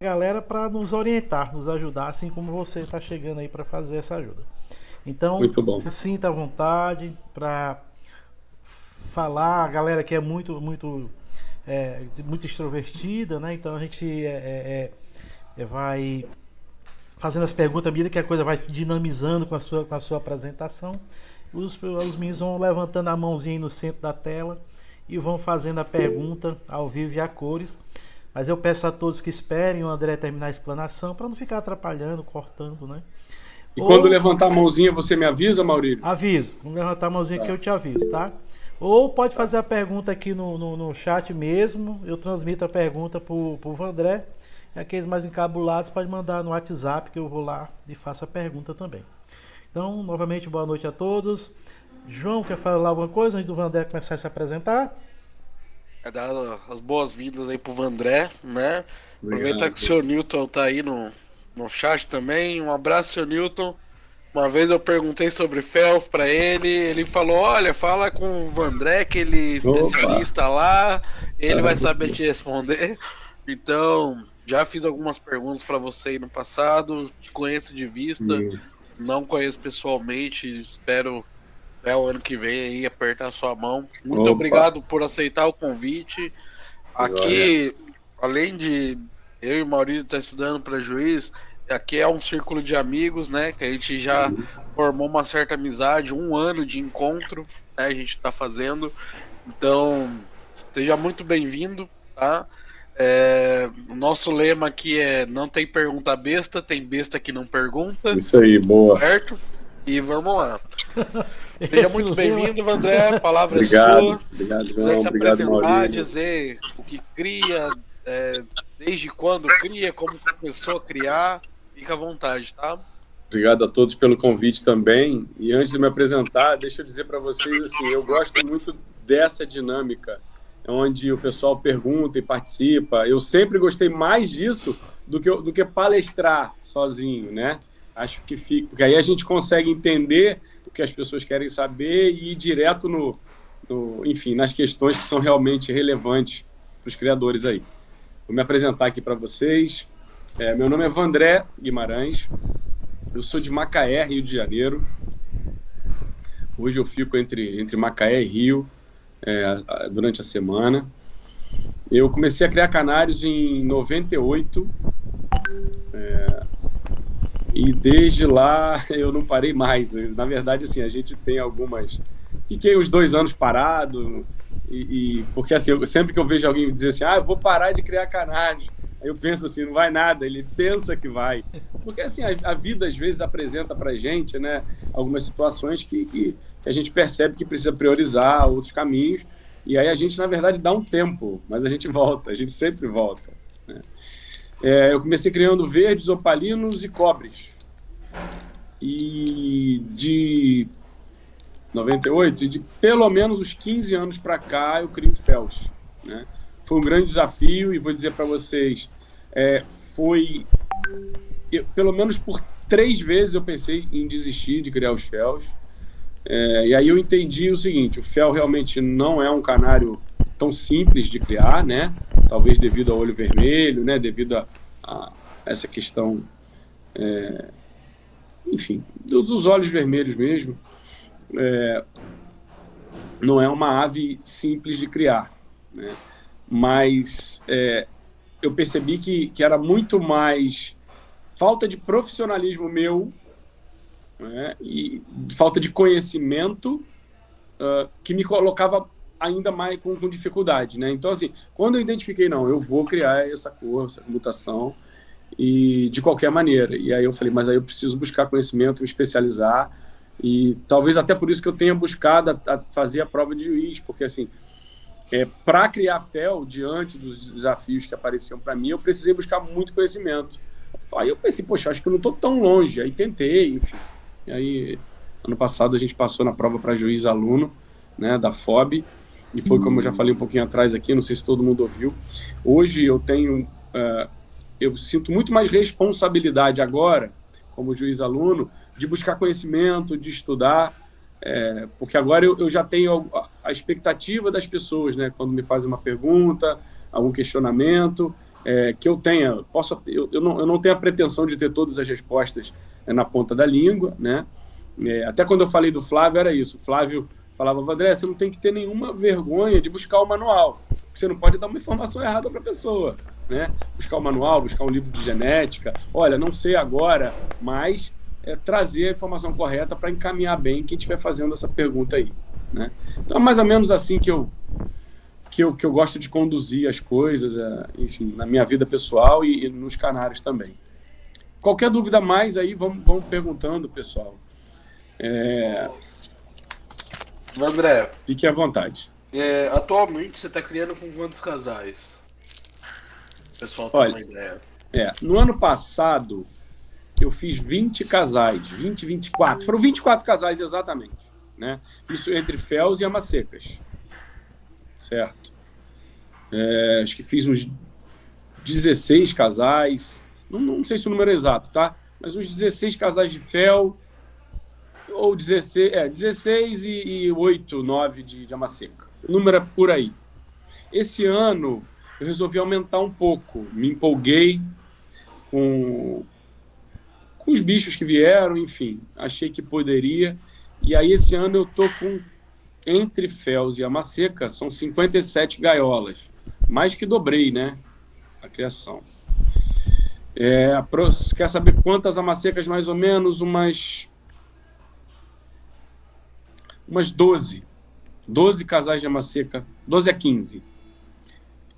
galera para nos orientar, nos ajudar, assim como você está chegando aí para fazer essa ajuda. Então, Muito bom. se sinta à vontade para falar. A galera que é muito extrovertida, né? Então a gente vai fazendo as perguntas à medida que a coisa vai dinamizando com a sua apresentação. Os meninos vão levantando a mãozinha aí no centro da tela e vão fazendo a pergunta ao vivo e a cores. Mas eu peço a todos que esperem o André terminar a explanação para não ficar atrapalhando, cortando, né? E quando Ou levantar a mãozinha, você me avisa, Maurílio? aviso, vamos levantar a mãozinha que Tá, eu te aviso, tá? Ou pode tá. fazer a pergunta aqui no chat mesmo, eu transmito a pergunta pro Vandré. E aqueles mais encabulados pode mandar no WhatsApp que eu vou lá e faço a pergunta também. Então, novamente, boa noite a todos. João, quer falar alguma coisa antes do Vandré começar a se apresentar? É dar as boas-vindas aí pro Vandré, né? Aproveitar que o Obrigado. seu Newton tá aí no chat também. Um abraço, seu Newton. Uma vez eu perguntei sobre Fels pra ele, ele falou, olha, fala com o Vandré, que ele é Opa! especialista lá, ele Ah, vai saber te responder. Então, já fiz algumas perguntas pra você aí no passado, te conheço de vista, não conheço pessoalmente, espero até o ano que vem aí apertar a sua mão. Muito Opa! obrigado por aceitar o convite. Joia. Aqui, além de eu e o Maurício estar estudando para juiz, aqui é um círculo de amigos, né? Que a gente já formou uma certa amizade, um ano de encontro, né? A gente está fazendo. Então, seja muito bem-vindo, tá? O nosso lema aqui é não tem pergunta besta, tem besta que não pergunta, Isso aí, boa. certo? E vamos lá. Seja Esse muito lema. bem-vindo, André. A palavra é Obrigado. sua. Obrigado, Se quiser João. se Obrigado, apresentar, Maurílio. dizer o que cria, desde quando cria, como começou a criar, fica à vontade, tá? Obrigado a todos pelo convite também. E antes de me apresentar, deixa eu dizer para vocês assim, eu gosto muito dessa dinâmica, onde o pessoal pergunta e participa. Eu sempre gostei mais disso do que palestrar sozinho, né? Acho que fica, porque aí a gente consegue entender o que as pessoas querem saber e ir direto enfim, nas questões que são realmente relevantes para os criadores aí. Vou me apresentar aqui para vocês. Meu nome é Vandré Guimarães. Eu sou de Macaé, Rio de Janeiro. Hoje eu fico entre Macaé e Rio durante a semana. Eu comecei a criar canários em 98 e desde lá eu não parei mais. Na verdade, assim, a gente tem algumas... Fiquei uns 2 anos parado porque assim, sempre que eu vejo alguém dizer assim, eu vou parar de criar canários, aí eu penso assim, não vai nada, ele pensa que vai. Porque assim, a vida às vezes apresenta pra gente, né, algumas situações que a gente percebe que precisa priorizar outros caminhos, e aí a gente, na verdade, dá um tempo, mas a gente volta, a gente sempre volta, né? Eu comecei criando verdes, opalinos e cobres. E de 98, e de pelo menos uns 15 anos para cá, eu crio Fels, né? Foi um grande desafio e vou dizer para vocês, pelo menos por 3 vezes eu pensei em desistir de criar os Fels. E aí eu entendi o seguinte, o Fel realmente não é um canário tão simples de criar, né? Talvez devido ao olho vermelho, né? Devido a essa questão, enfim, dos olhos vermelhos mesmo. Não é uma ave simples de criar, né? Mas eu percebi que era muito mais falta de profissionalismo meu, né? E falta de conhecimento que me colocava ainda mais com dificuldade, né? Então, assim, quando eu identifiquei, não, eu vou criar essa cor, essa mutação, e de qualquer maneira. E aí eu falei, mas aí eu preciso buscar conhecimento, me especializar, e talvez até por isso que eu tenha buscado a fazer a prova de juiz, porque assim, para criar Fel, diante dos desafios que apareciam para mim, eu precisei buscar muito conhecimento. Aí eu pensei, poxa, acho que eu não estou tão longe. Aí tentei, enfim. E aí, ano passado, a gente passou na prova para juiz aluno, né, da FOB, e foi como eu já falei um pouquinho atrás aqui, não sei se todo mundo ouviu. Hoje eu sinto muito mais responsabilidade agora, como juiz aluno, de buscar conhecimento, de estudar, porque agora eu já tenho a expectativa das pessoas, né, quando me fazem uma pergunta, algum questionamento, que eu tenha. Eu não tenho a pretensão de ter todas as respostas na ponta da língua, né? Até quando eu falei do Flávio, era isso. O Flávio falava, André, você não tem que ter nenhuma vergonha de buscar o manual. Você não pode dar uma informação errada para a pessoa, né? Buscar o manual, buscar um livro de genética. Olha, não sei agora, mas trazer a informação correta para encaminhar bem quem estiver fazendo essa pergunta aí, né? Então, é mais ou menos assim que eu gosto de conduzir as coisas, enfim, na minha vida pessoal e nos canários também. Qualquer dúvida mais aí, vamos perguntando, pessoal. André, fique à vontade. Atualmente você está criando com quantos casais? O pessoal tem uma ideia. No ano passado, eu fiz 20 casais, 24. Foram 24 casais exatamente, né? Isso entre Féus e Amasecas. Certo? Acho que fiz uns 16 casais. Não sei se o número é exato, tá? Mas uns 16 casais de Fel, ou 16 e 8, 9 de Amaseca. O número é por aí. Esse ano, eu resolvi aumentar um pouco. Me empolguei com os bichos que vieram, enfim. Achei que poderia. E aí, esse ano, eu tô com, entre Féus e Amaseca, são 57 gaiolas. Mais que dobrei, né? A criação. Quer saber quantas Amasecas, mais ou menos? Umas 12. 12 casais de Amaseca, 12 a 15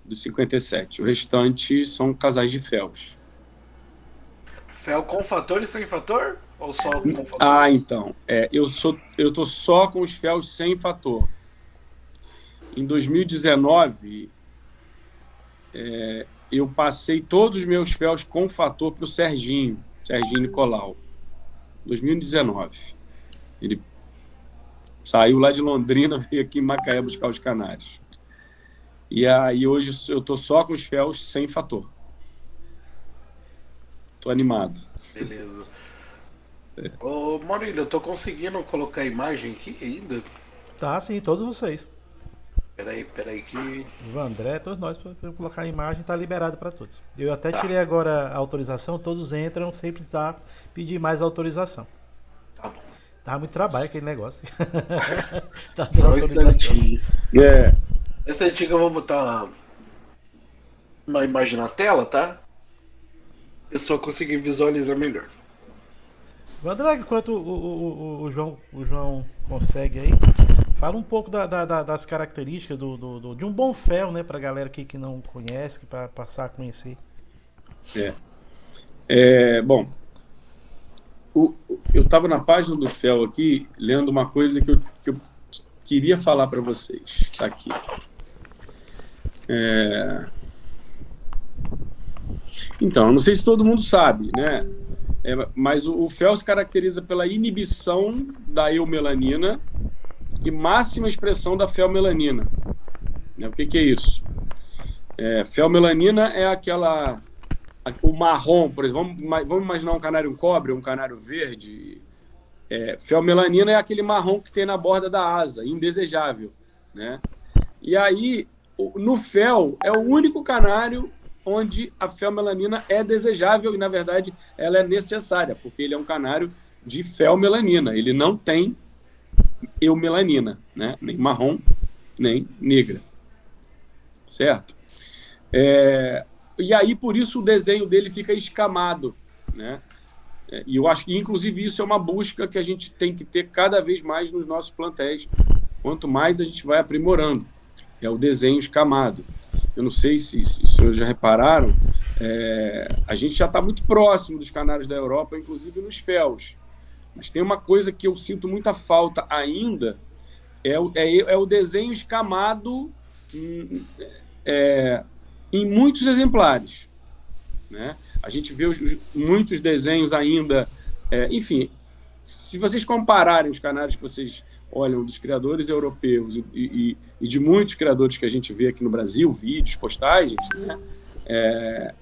dos 57. O restante são casais de Féus. Fel com fator e sem fator? Ou só com fator? Então. Eu tô só com os Féus sem fator. Em 2019, eu passei todos os meus Féus com fator para o Serginho Nicolau. 2019. Ele saiu lá de Londrina, veio aqui em Macaé buscar os canários. E aí hoje eu tô só com os Féus sem fator. Tô animado. Beleza. Ô, Maurílio, eu tô conseguindo colocar a imagem aqui ainda? Tá, sim, todos vocês. Peraí que... O André, todos nós, para colocar a imagem, tá liberado para todos. Eu até tirei agora a autorização, todos entram sem precisar pedir mais autorização. Tá bom. Tá muito trabalho aquele negócio. Tá só um instantinho. Esse instantinho eu vou botar uma imagem na tela, tá? Eu só consegui visualizar melhor. André, enquanto o João consegue aí, fala um pouco das características de um bom fel, né, pra galera aqui que não conhece, para passar a conhecer. Bom, eu estava na página do fel aqui, lendo uma coisa que eu queria falar para vocês. Tá aqui. Então, não sei se todo mundo sabe, né? Mas o fel se caracteriza pela inibição da eumelanina e máxima expressão da felmelanina. O que é isso? Felmelanina é o marrom, por exemplo. Vamos imaginar um canário cobre ou um canário verde. Felmelanina é aquele marrom que tem na borda da asa, indesejável, né? E aí, no fel, é o único canário onde a felmelanina é desejável e, na verdade, ela é necessária, porque ele é um canário de felmelanina. Ele não tem eumelanina, né? Nem marrom, nem negra. Certo? E aí, por isso, o desenho dele fica escamado, né? E eu acho que, inclusive, isso é uma busca que a gente tem que ter cada vez mais nos nossos plantéis. Quanto mais a gente vai aprimorando. É o desenho escamado. Eu não sei se os senhores já repararam, a gente já está muito próximo dos canários da Europa, inclusive nos féus. Mas tem uma coisa que eu sinto muita falta ainda, é o desenho escamado em muitos exemplares, né? A gente vê muitos desenhos ainda... enfim, se vocês compararem os canários que vocês olham dos criadores europeus e de muitos criadores que a gente vê aqui no Brasil, vídeos, postagens, né?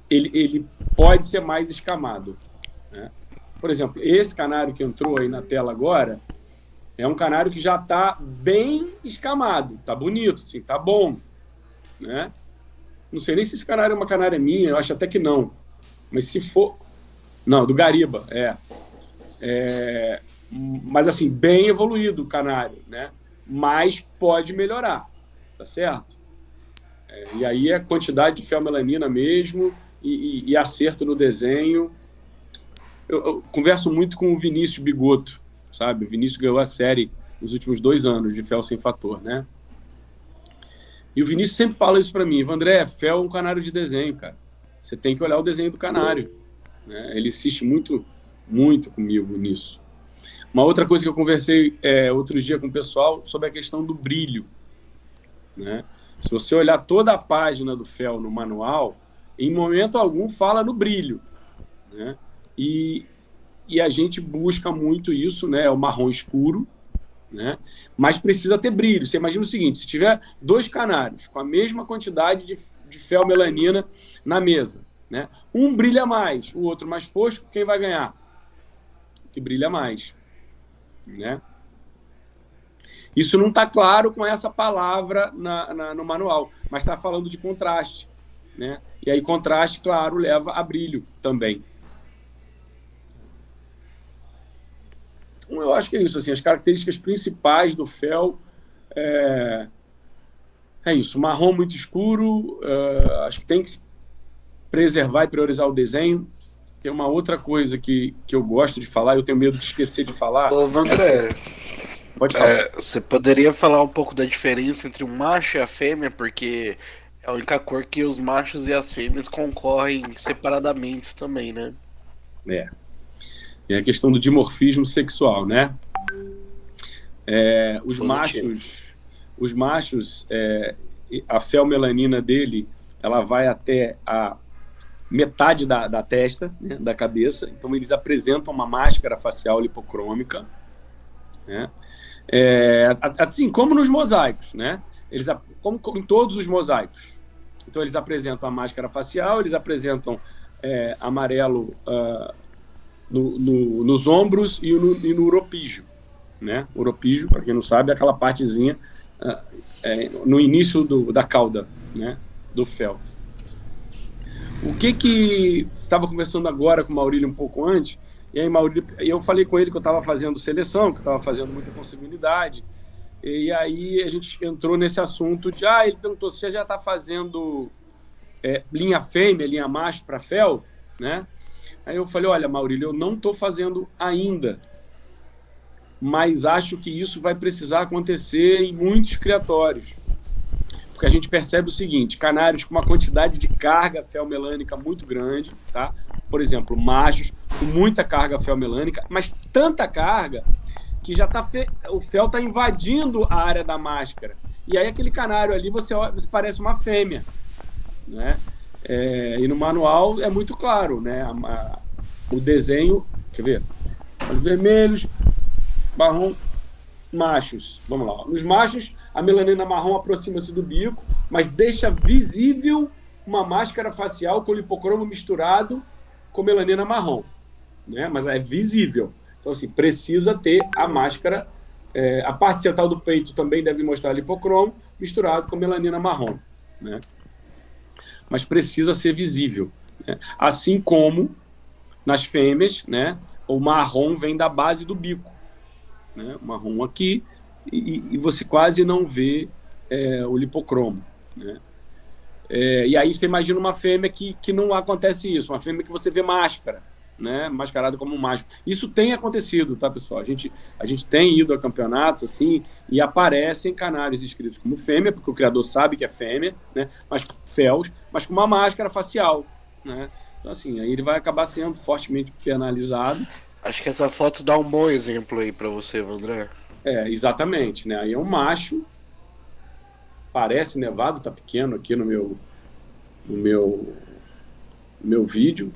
Ele pode ser mais escamado, né? Por exemplo, esse canário que entrou aí na tela agora é um canário que já está bem escamado, está bonito, assim, está bom, né? Não sei nem se esse canário é uma canária minha, eu acho até que não. Mas se for... Não, do Gariba, mas assim, bem evoluído o canário, né? Mas pode melhorar, tá certo? E aí é quantidade de felmelanina mesmo e acerto no desenho. Eu converso muito com o Vinícius Bigotto, sabe? O Vinícius ganhou a série nos últimos 2 anos de fel sem fator, né? E o Vinícius sempre fala isso para mim: André, fel é um canário de desenho, cara. Você tem que olhar o desenho do canário, né? Ele insiste muito, muito comigo nisso. Uma outra coisa que eu conversei outro dia com o pessoal sobre a questão do brilho, né? Se você olhar toda a página do fel no manual, em momento algum fala no brilho, né? E a gente busca muito isso, né? É o marrom escuro, né? Mas precisa ter brilho. Você imagina o seguinte: se tiver 2 canários com a mesma quantidade de felmelanina na mesa, né? Um brilha mais, o outro mais fosco, quem vai ganhar? Que brilha mais, né? Isso não está claro com essa palavra no manual, mas está falando de contraste, né? E aí contraste, claro, leva a brilho também. Então, eu acho que é isso, assim, as características principais do fel é isso: marrom muito escuro, acho que tem que preservar e priorizar o desenho. Tem uma outra coisa que eu gosto de falar, eu tenho medo de esquecer de falar. Ô, André, pode falar. você poderia falar um pouco da diferença entre o macho e a fêmea, porque é a única cor que os machos e as fêmeas concorrem separadamente também, né? É a questão do dimorfismo sexual, né? Os machos, a felmelanina dele, ela vai até a metade da testa, né, da cabeça. Então eles apresentam uma máscara facial lipocrômica, né? Assim como nos mosaicos, né? Como em todos os mosaicos. Então eles apresentam a máscara facial, eles apresentam amarelo nos ombros e no uropígio, né? Uropígio, para quem não sabe, é aquela partezinha no início da cauda, né, do fel. O que estava conversando agora com o Maurílio um pouco antes, e aí eu falei com ele que eu estava fazendo seleção, que eu estava fazendo muita consanguinidade, e aí a gente entrou nesse assunto de, ele perguntou se você já está fazendo linha fêmea, linha macho para fel, né? Aí eu falei: olha, Maurílio, eu não estou fazendo ainda, mas acho que isso vai precisar acontecer em muitos criatórios. Porque a gente percebe o seguinte: canários com uma quantidade de carga felmelânica muito grande, tá? Por exemplo, machos com muita carga felmelânica, mas tanta carga que já o fel está invadindo a área da máscara. E aí aquele canário ali, você parece uma fêmea, né? E no manual é muito claro, né? O desenho, quer ver? Olhos vermelhos, marrom, machos. Vamos lá. Nos machos, a melanina marrom aproxima-se do bico, mas deixa visível uma máscara facial com lipocromo misturado com melanina marrom, né? Mas é visível. Então, assim, precisa ter a máscara. A parte central do peito também deve mostrar lipocromo misturado com melanina marrom, né? Mas precisa ser visível, né? Assim como nas fêmeas, né, o marrom vem da base do bico, né? O marrom aqui, e você quase não vê o lipocromo, né? E aí você imagina uma fêmea que não acontece isso, uma fêmea que você vê máscara, né, mascarada como um macho. Isso tem acontecido, tá, pessoal? A gente tem ido a campeonatos assim e aparecem canários escritos como fêmea, porque o criador sabe que é fêmea, né, mas com uma máscara facial, né? Então, assim, aí ele vai acabar sendo fortemente penalizado. Acho que essa foto dá um bom exemplo aí para você, André. Exatamente, né? Aí é um macho, parece nevado, tá pequeno aqui no meu vídeo.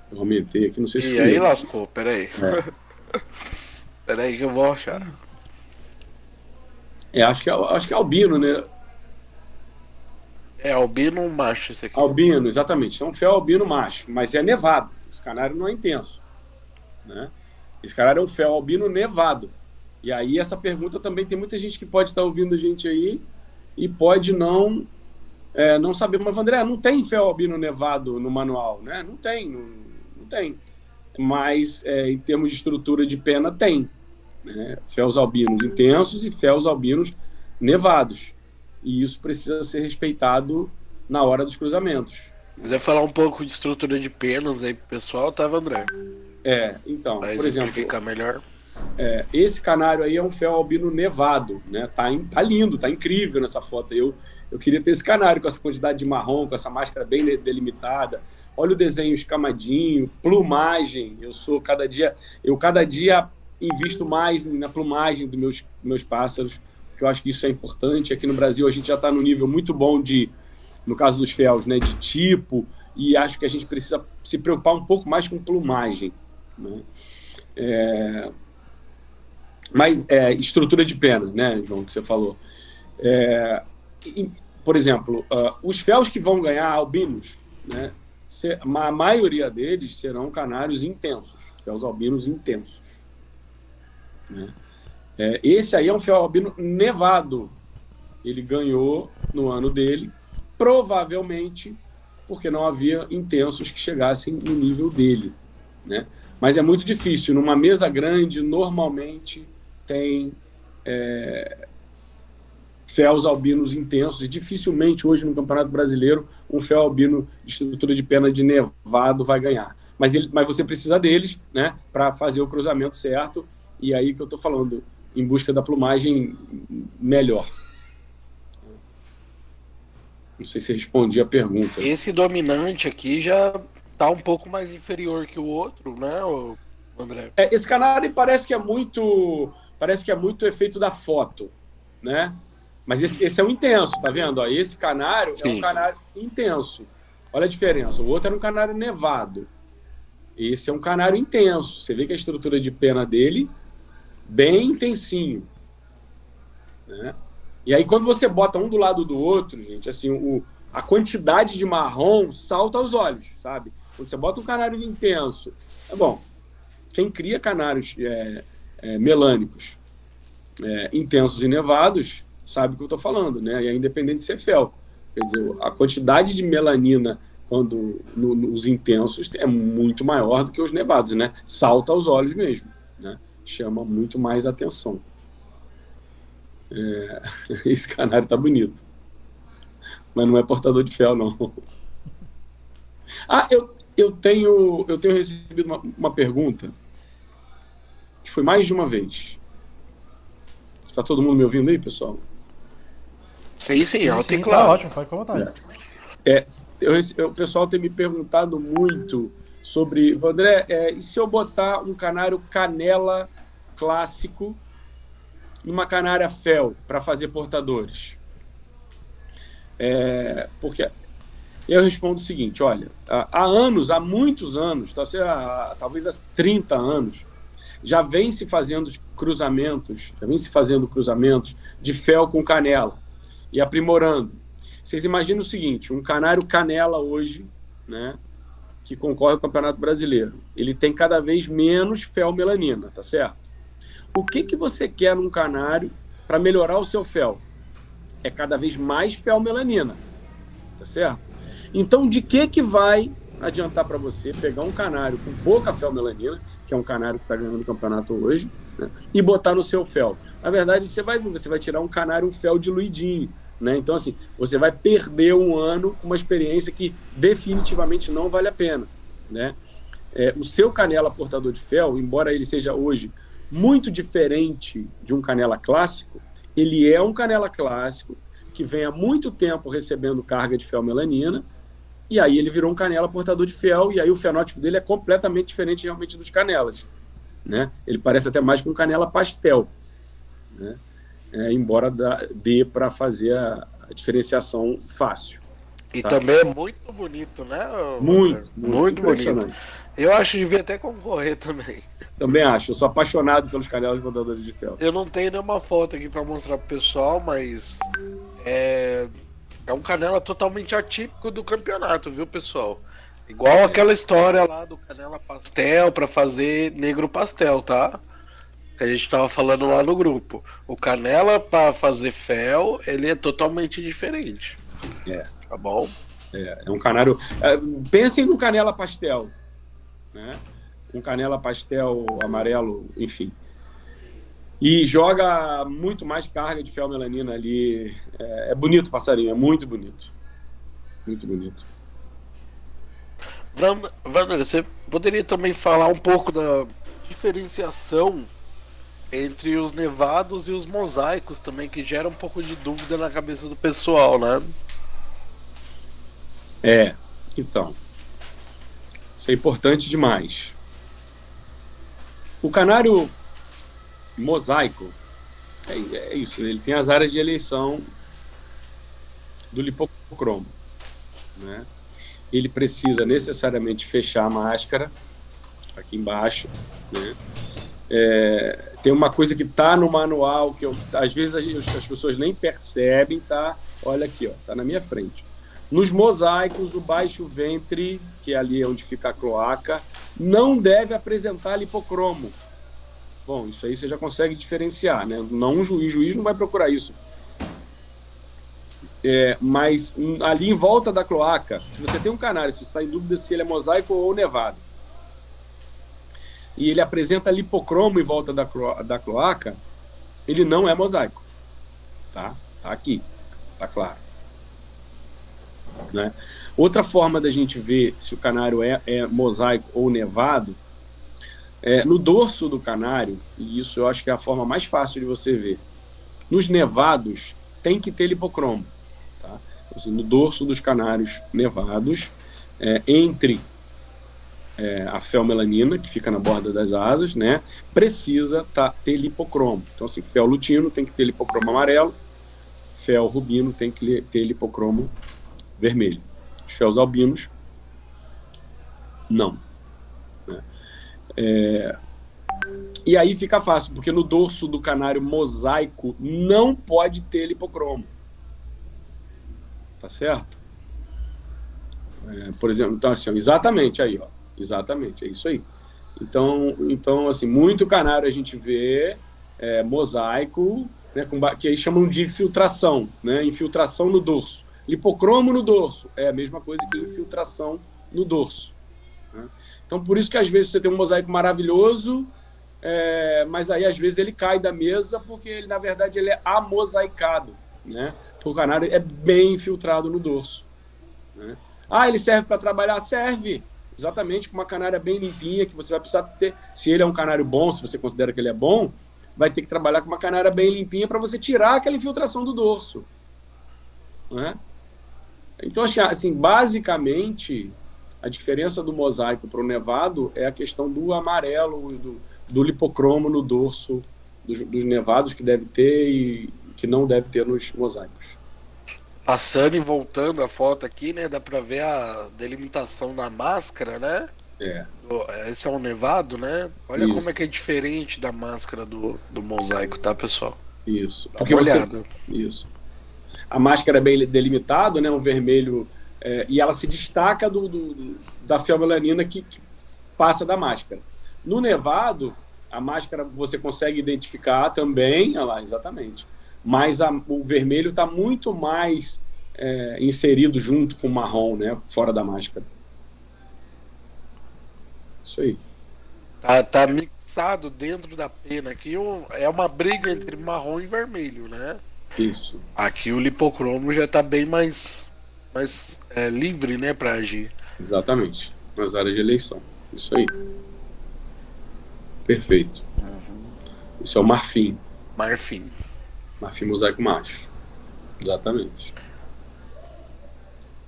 Eu aumentei aqui, não sei se... E aí lascou, peraí. Peraí que eu vou achar. Acho que é albino, né? É albino macho esse aqui. Albino, exatamente. É um fel albino macho, mas é nevado. Esse canário não é intenso, né? Esse canário é um fel albino nevado. E aí essa pergunta também tem muita gente que pode estar ouvindo a gente aí e pode não não sabemos, mas André, não tem fel albino nevado no manual, né? Não tem, não tem. Mas em termos de estrutura de pena, tem. Né? Féus albinos intensos e féus albinos nevados. E isso precisa ser respeitado na hora dos cruzamentos. Se quiser falar um pouco de estrutura de penas aí pro pessoal, tá, André? Então, pra por exemplo, ficar melhor. Esse canário aí é um fel albino nevado, né? Tá lindo, tá incrível nessa foto. Eu queria ter esse canário com essa quantidade de marrom, com essa máscara bem delimitada. Olha o desenho escamadinho, plumagem. Eu cada dia invisto mais na plumagem dos meus pássaros, porque eu acho que isso é importante. Aqui no Brasil a gente já está no nível muito bom no caso dos féus, né, de tipo, e acho que a gente precisa se preocupar um pouco mais com plumagem, né? Mas estrutura de pena, né, João, que você falou. Por exemplo, os féus que vão ganhar albinos, né, a maioria deles serão canários intensos, féus albinos intensos. Né? Esse aí é um fel albino nevado. Ele ganhou no ano dele, provavelmente porque não havia intensos que chegassem no nível dele. Né? Mas é muito difícil. Numa mesa grande, normalmente tem féus albinos intensos, e dificilmente hoje no Campeonato Brasileiro um fel albino de estrutura de pena de nevado vai ganhar. Mas você precisa deles, né, para fazer o cruzamento certo, e aí que eu estou falando, em busca da plumagem melhor. Não sei se respondi a pergunta. Esse dominante aqui já está um pouco mais inferior que o outro, né, André? Esse canário parece que é muito efeito da foto, né? Mas esse é um intenso, tá vendo? Esse canário é um canário intenso. Olha a diferença. O outro era um canário nevado. Esse é um canário intenso. Você vê que a estrutura de pena dele bem intensinho, né? E aí quando você bota um do lado do outro, gente, assim, a quantidade de marrom salta aos olhos, sabe? Quando você bota um canário intenso, bom, quem cria canários melânicos intensos e nevados sabe o que eu estou falando, né? E é independente de ser fel. Quer dizer, a quantidade de melanina quando nos intensos é muito maior do que os nevados, né? Salta aos olhos mesmo, né? Chama muito mais atenção. Esse canário tá bonito, mas não é portador de fel, não. Eu tenho recebido uma pergunta que foi mais de uma vez. Está todo mundo me ouvindo aí, pessoal? Sim, tá ótimo, pode ficar à vontade. O pessoal tem me perguntado muito sobre, André, e se eu botar um canário canela clássico numa canária fel para fazer portadores? Porque eu respondo o seguinte, olha, há muitos anos, talvez há 30 anos, já vem se fazendo cruzamentos de fel com canela e aprimorando. Vocês imaginam o seguinte, um canário canela hoje, né, que concorre ao Campeonato Brasileiro, ele tem cada vez menos fel melanina, tá certo? O que você quer num canário para melhorar o seu fel? É cada vez mais fel melanina, tá certo? Então, de que vai adiantar para você pegar um canário com pouca fel melanina, que é um canário que está ganhando o campeonato hoje, né, e botar no seu fel? Na verdade, você vai tirar um canário, um fel diluidinho, né? Então, assim, você vai perder um ano com uma experiência que definitivamente não vale a pena, né? O seu canela portador de fel, embora ele seja hoje muito diferente de um canela clássico, ele é um canela clássico que vem há muito tempo recebendo carga de fel melanina, e aí ele virou um canela portador de fel, e aí o fenótipo dele é completamente diferente realmente dos canelas, né? Ele parece até mais com canela pastel, né? Embora dê para fazer a diferenciação fácil. E também é muito bonito, né? Muito bonito. Eu acho que devia até concorrer também. Também acho. Eu sou apaixonado pelos canelas portadores de fel. Eu não tenho nenhuma foto aqui para mostrar pro pessoal, mas é um canela totalmente atípico do campeonato, viu, pessoal? Igual aquela história lá do canela pastel para fazer negro pastel, tá? Que a gente tava falando lá no grupo. O canela para fazer fel, ele é totalmente diferente. É. Tá bom. É um canário... pensem no canela pastel, né? Um canela pastel amarelo, enfim. E joga muito mais carga de feomelanina ali. É bonito o passarinho, é muito bonito. Muito bonito. Wander, você poderia também falar um pouco da diferenciação entre os nevados e os mosaicos também, que gera um pouco de dúvida na cabeça do pessoal, né? Então, isso é importante demais. O canário mosaico é isso, ele tem as áreas de eleição do lipocromo, né? Ele precisa necessariamente fechar a máscara aqui embaixo, né? Tem uma coisa que está no manual que às vezes as pessoas nem percebem, tá? Olha aqui, ó, tá na minha frente. Nos mosaicos, o baixo ventre, que é ali onde fica a cloaca, não deve apresentar lipocromo. Bom, isso aí você já consegue diferenciar, né? Não um juiz não vai procurar isso. Mas ali em volta da cloaca, se você tem um canário, você está em dúvida se ele é mosaico ou nevado, e ele apresenta lipocromo em volta da cloaca, ele não é mosaico. Tá? Tá aqui, tá claro. Né? Outra forma da gente ver se o canário é mosaico ou nevado, no dorso do canário, e isso eu acho que é a forma mais fácil de você ver. Nos nevados, tem que ter lipocromo. Tá? Assim, no dorso dos canários nevados, entre a feomelanina, que fica na borda das asas, né, precisa ter lipocromo. Então, assim, fel lutino tem que ter lipocromo amarelo, fel rubino tem que ter lipocromo vermelho. Os féus albinos, não. Né? E aí fica fácil, porque no dorso do canário mosaico não pode ter lipocromo. Tá certo? Por exemplo, então assim, exatamente aí, ó. Exatamente, é isso aí. Então assim, muito canário a gente vê mosaico, né, que aí chamam de infiltração, né? Infiltração no dorso. Lipocromo no dorso é a mesma coisa que infiltração no dorso. Né? Então, por isso que às vezes você tem um mosaico maravilhoso, mas aí às vezes ele cai da mesa porque ele, na verdade, ele é amosaicado, né? Porque o canário é bem infiltrado no dorso. Né? Ele serve para trabalhar? Serve! Exatamente, com uma canária bem limpinha, que você vai precisar ter. Se ele é um canário bom, se você considera que ele é bom, vai ter que trabalhar com uma canária bem limpinha para você tirar aquela infiltração do dorso. Né? Então, assim, basicamente, a diferença do mosaico para o nevado é a questão do amarelo, do lipocromo no dorso dos nevados, que deve ter e que não deve ter nos mosaicos. Passando e voltando a foto aqui, né, dá para ver a delimitação da máscara, né? Esse é um nevado, né? Olha isso. Como é que é diferente da máscara do mosaico, tá, pessoal? Isso. Dá uma olhada. Isso. A máscara é bem delimitada, né? Um vermelho, e ela se destaca da feomelanina que passa da máscara. No nevado, a máscara você consegue identificar também, olha lá, exatamente. Mas o vermelho está muito mais inserido junto com o marrom, né? Fora da máscara. Isso aí. Tá mixado dentro da pena. Aqui é uma briga entre marrom e vermelho, né? Isso. Aqui o lipocromo já está bem mais livre, né, para agir. Exatamente. Nas áreas de eleição. Isso aí. Perfeito. Isso é o marfim. Marfim mosaico macho. Exatamente.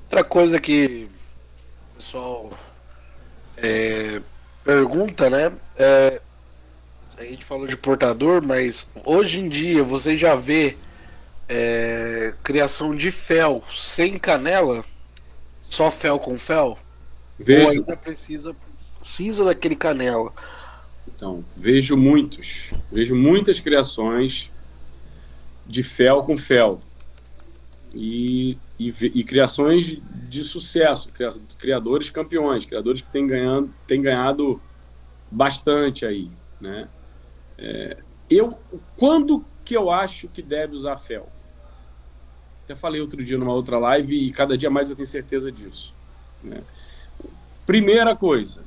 Outra coisa que o pessoal pergunta, né? A gente falou de portador, mas hoje em dia você já vê criação de fel sem canela? Só fel com fel? Vejo. Ou ainda precisa daquele canela? Então, vejo muitas criações de fel com fel e criações de sucesso, criadores campeões, criadores que têm ganhado bastante aí, né? Quando que eu acho que deve usar fel? Até falei outro dia numa outra live e cada dia mais eu tenho certeza disso, né? Primeira coisa,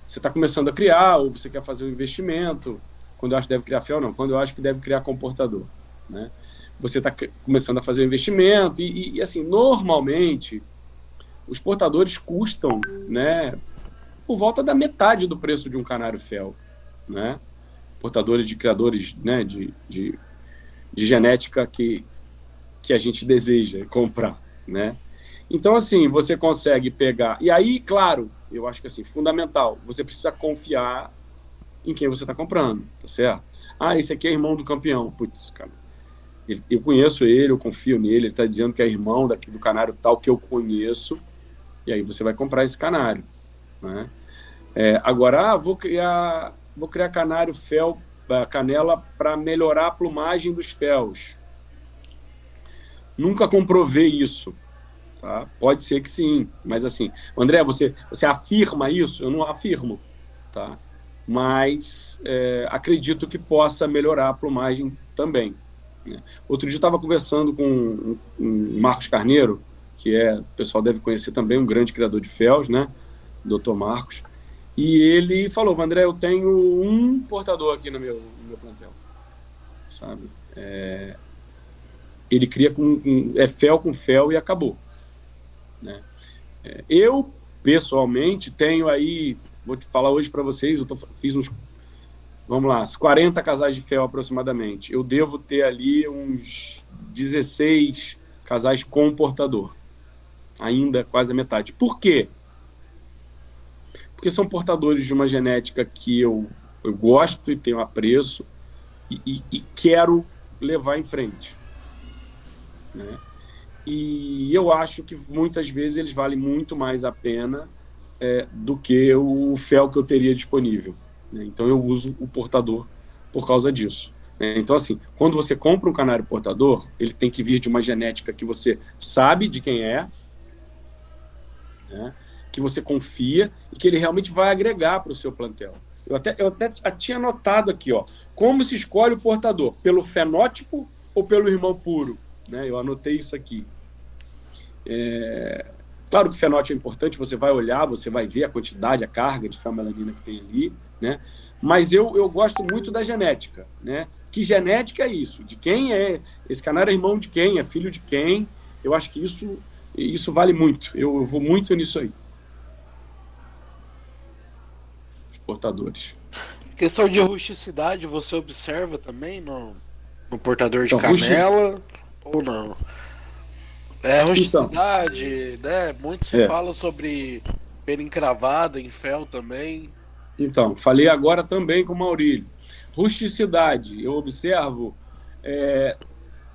você está começando a criar ou você quer fazer um investimento. Quando eu acho que deve criar fel, não. Quando eu acho que deve criar comportador, né? Você está começando a fazer um investimento e assim, normalmente, os portadores custam, né, por volta da metade do preço de um canário fel, né? Portadores de criadores, né, de genética que a gente deseja comprar, né? Então, assim, você consegue pegar... E aí, claro, eu acho que, assim, fundamental, você precisa confiar em quem você está comprando, tá certo? Ah, esse aqui é irmão do campeão. Putz, cara, eu conheço ele, eu confio nele, ele está dizendo que é irmão do canário tal que eu conheço, e aí você vai comprar esse canário, né? Agora, vou criar canário fel, canela para melhorar a plumagem dos féus. Nunca comprovei isso, tá? Pode ser que sim, mas assim, André, você afirma isso? Eu não afirmo, tá? Mas acredito que possa melhorar a plumagem também, né? Outro dia eu estava conversando com o Marcos Carneiro, que o pessoal deve conhecer também, um grande criador de féus, né? Dr. Marcos. E ele falou, André, eu tenho um portador aqui no meu plantel, sabe? Ele cria fel com fel e acabou, né? Eu, pessoalmente, tenho aí, vou te falar hoje para vocês, fiz uns, vamos lá, 40 casais de fel aproximadamente. Eu devo ter ali uns 16 casais com portador, ainda quase a metade. Por quê? Porque são portadores de uma genética que eu gosto e tenho apreço e quero levar em frente, né? E eu acho que muitas vezes eles valem muito mais a pena do que o fel que eu teria disponível, né? Então eu uso o portador por causa disso, né? Então, assim, quando você compra um canário portador, ele tem que vir de uma genética que você sabe de quem é, né? Que você confia e que ele realmente vai agregar para o seu plantel. Eu até tinha anotado aqui, ó, como se escolhe o portador, pelo fenótipo ou pelo irmão puro, né? Eu anotei isso aqui. Claro que o fenótipo é importante, você vai olhar, você vai ver a quantidade, a carga de fenmelanina que tem ali, né? Mas eu gosto muito da genética, né? Que genética é isso? De quem é? Esse canário é irmão de quem? É filho de quem? Eu acho que isso vale muito. Eu vou muito nisso aí. Portadores. Questão de rusticidade, você observa também no portador de canela ou não? Rusticidade, né? Muito se fala sobre pena encravada em fel também. Então, falei agora também com o Maurílio. Rusticidade, eu observo,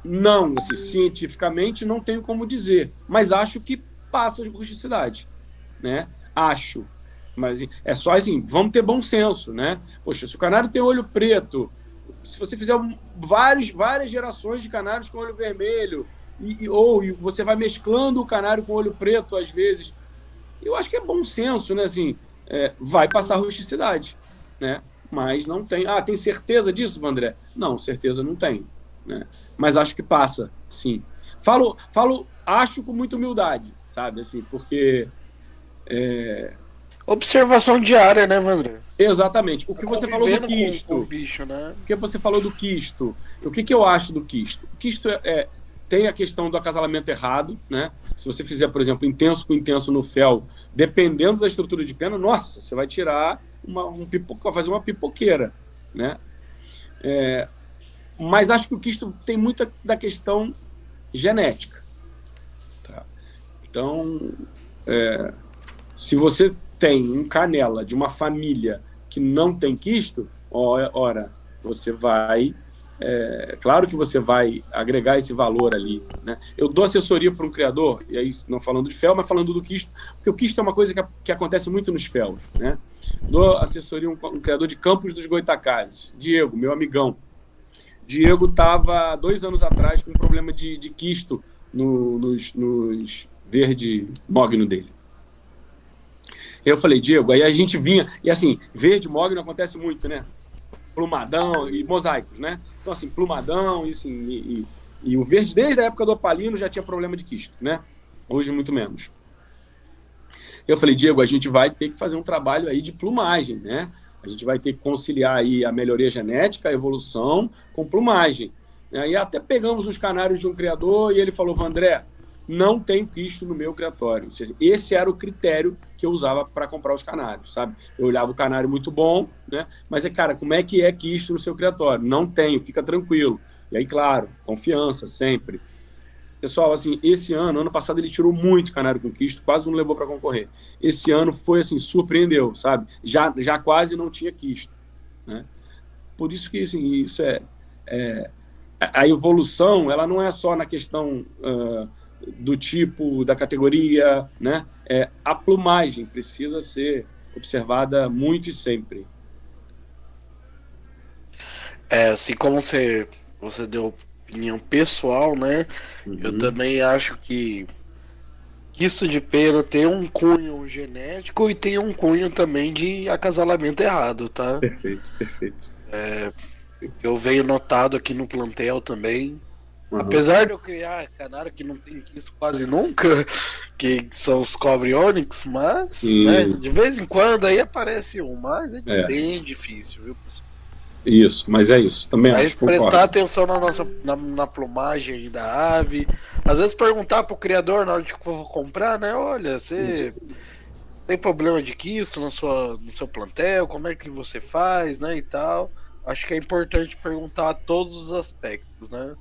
não, assim, cientificamente não tenho como dizer, mas acho que passa de rusticidade, né? Acho. Mas é só assim, vamos ter bom senso, né? Poxa, se o canário tem olho preto, se você fizer várias gerações de canários com olho vermelho, ou você vai mesclando o canário com olho preto às vezes, eu acho que é bom senso, né? Assim, vai passar rusticidade, né? Mas não tem... Ah, tem certeza disso, André? Não, certeza não tenho, né? Mas acho que passa, sim. Acho com muita humildade, sabe? Assim, porque... Observação diária, né, Vandré? Exatamente. O que você falou do quisto. Com o bicho, né? O que você falou do quisto. O que eu acho do quisto? O quisto tem a questão do acasalamento errado, né? Se você fizer, por exemplo, intenso com intenso no fel, dependendo da estrutura de pena, nossa, você vai tirar vai fazer uma pipoqueira, né? Mas acho que o quisto tem muito da questão genética, tá? Então, se você tem um canela de uma família que não tem quisto, ora, você vai... claro que você vai agregar esse valor ali, né? Eu dou assessoria para um criador, e aí não falando de fel, mas falando do quisto, porque o quisto é uma coisa que acontece muito nos féus, né? Dou assessoria a um criador de Campos dos Goitacazes, Diego, meu amigão. Diego estava 2 anos atrás com um problema de quisto nos verde mogno dele. Eu falei, Diego, aí a gente vinha, e assim, verde mogno acontece muito, né? Plumadão e mosaicos, né? Então, assim, plumadão, e E o verde, desde a época do opalino, já tinha problema de quisto, né? Hoje, muito menos. Eu falei, Diego, a gente vai ter que fazer um trabalho aí de plumagem, né? A gente vai ter que conciliar aí a melhoria genética, a evolução, com plumagem. Aí até pegamos os canários de um criador e ele falou, Vandré, não tem quisto no meu criatório. Esse era o critério que eu usava para comprar os canários, sabe? Eu olhava o canário muito bom, né? Mas, cara, como é que é quisto no seu criatório? Não tenho, fica tranquilo. E aí, claro, confiança sempre. Pessoal, assim, esse ano passado ele tirou muito canário com quisto, quase não levou para concorrer. Esse ano foi assim, surpreendeu, sabe? Já quase não tinha quisto, né? Por isso que, assim, isso a evolução, ela não é só na questão do tipo, da categoria, né? A plumagem precisa ser observada muito e sempre. Assim como você deu opinião pessoal, né? Eu também acho que quisto de pena tem um cunho genético e tem um cunho também de acasalamento errado, tá? Perfeito, perfeito. Eu venho notado aqui no plantel também. Apesar de eu criar canário que não tem quisto quase nunca, que são os cobre onyx, mas né, de vez em quando aí aparece um, mas é bem difícil, viu, pessoal? Isso, mas é isso. Também acho. Prestar atenção na plumagem aí da ave. Às vezes perguntar pro criador na hora de for comprar, né? Olha, você tem problema de quisto no seu plantel? Como é que você faz, né? E tal. Acho que é importante perguntar todos os aspectos, né?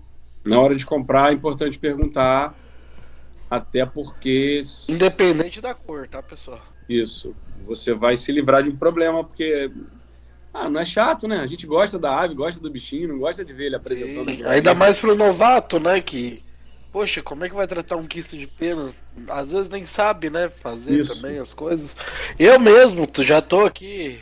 Na hora de comprar é importante perguntar, até porque... Independente da cor, tá, pessoal? Isso. Você vai se livrar de um problema, porque... não é chato, né? A gente gosta da ave, gosta do bichinho, não gosta de ver ele apresentando. Sim, ainda mais pro novato, né? Que, poxa, como é que vai tratar um quisto de penas? Às vezes nem sabe, né? Fazer também as coisas. Eu mesmo, já tô aqui,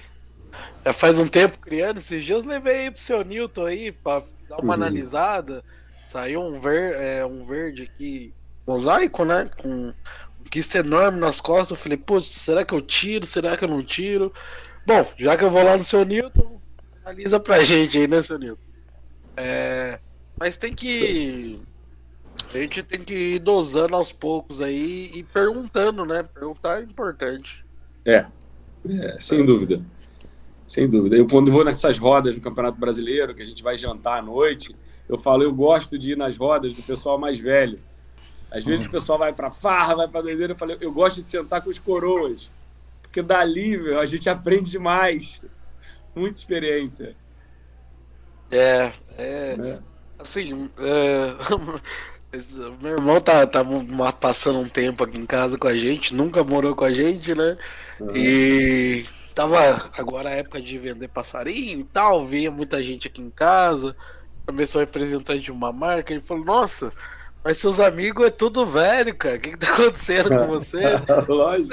já faz um tempo criando. Esses dias levei aí pro seu Newton aí pra dar uma analisada. Saiu um verde aqui, mosaico, né? Com um quisto enorme nas costas. Eu falei, pô, será que eu tiro? Será que eu não tiro? Bom, já que eu vou lá no seu Newton, analisa pra gente aí, né, seu Newton? Mas tem que... A gente tem que ir dosando aos poucos aí e perguntando, né? Perguntar é importante. Sem dúvida. Sem dúvida. Eu, quando vou nessas rodas do Campeonato Brasileiro, que a gente vai jantar à noite, eu falo, eu gosto de ir nas rodas do pessoal mais velho. Às vezes o pessoal vai pra farra, vai pra doideira, eu gosto de sentar com os coroas. Porque dali, a gente aprende demais. Muita experiência. Assim, meu irmão tá passando um tempo aqui em casa com a gente, nunca morou com a gente, né? E tava agora a época de vender passarinho e tal, vinha muita gente aqui em casa, começou representante de uma marca, ele falou, nossa... Mas seus amigos é tudo velho, cara. O que tá acontecendo com você? Lógico.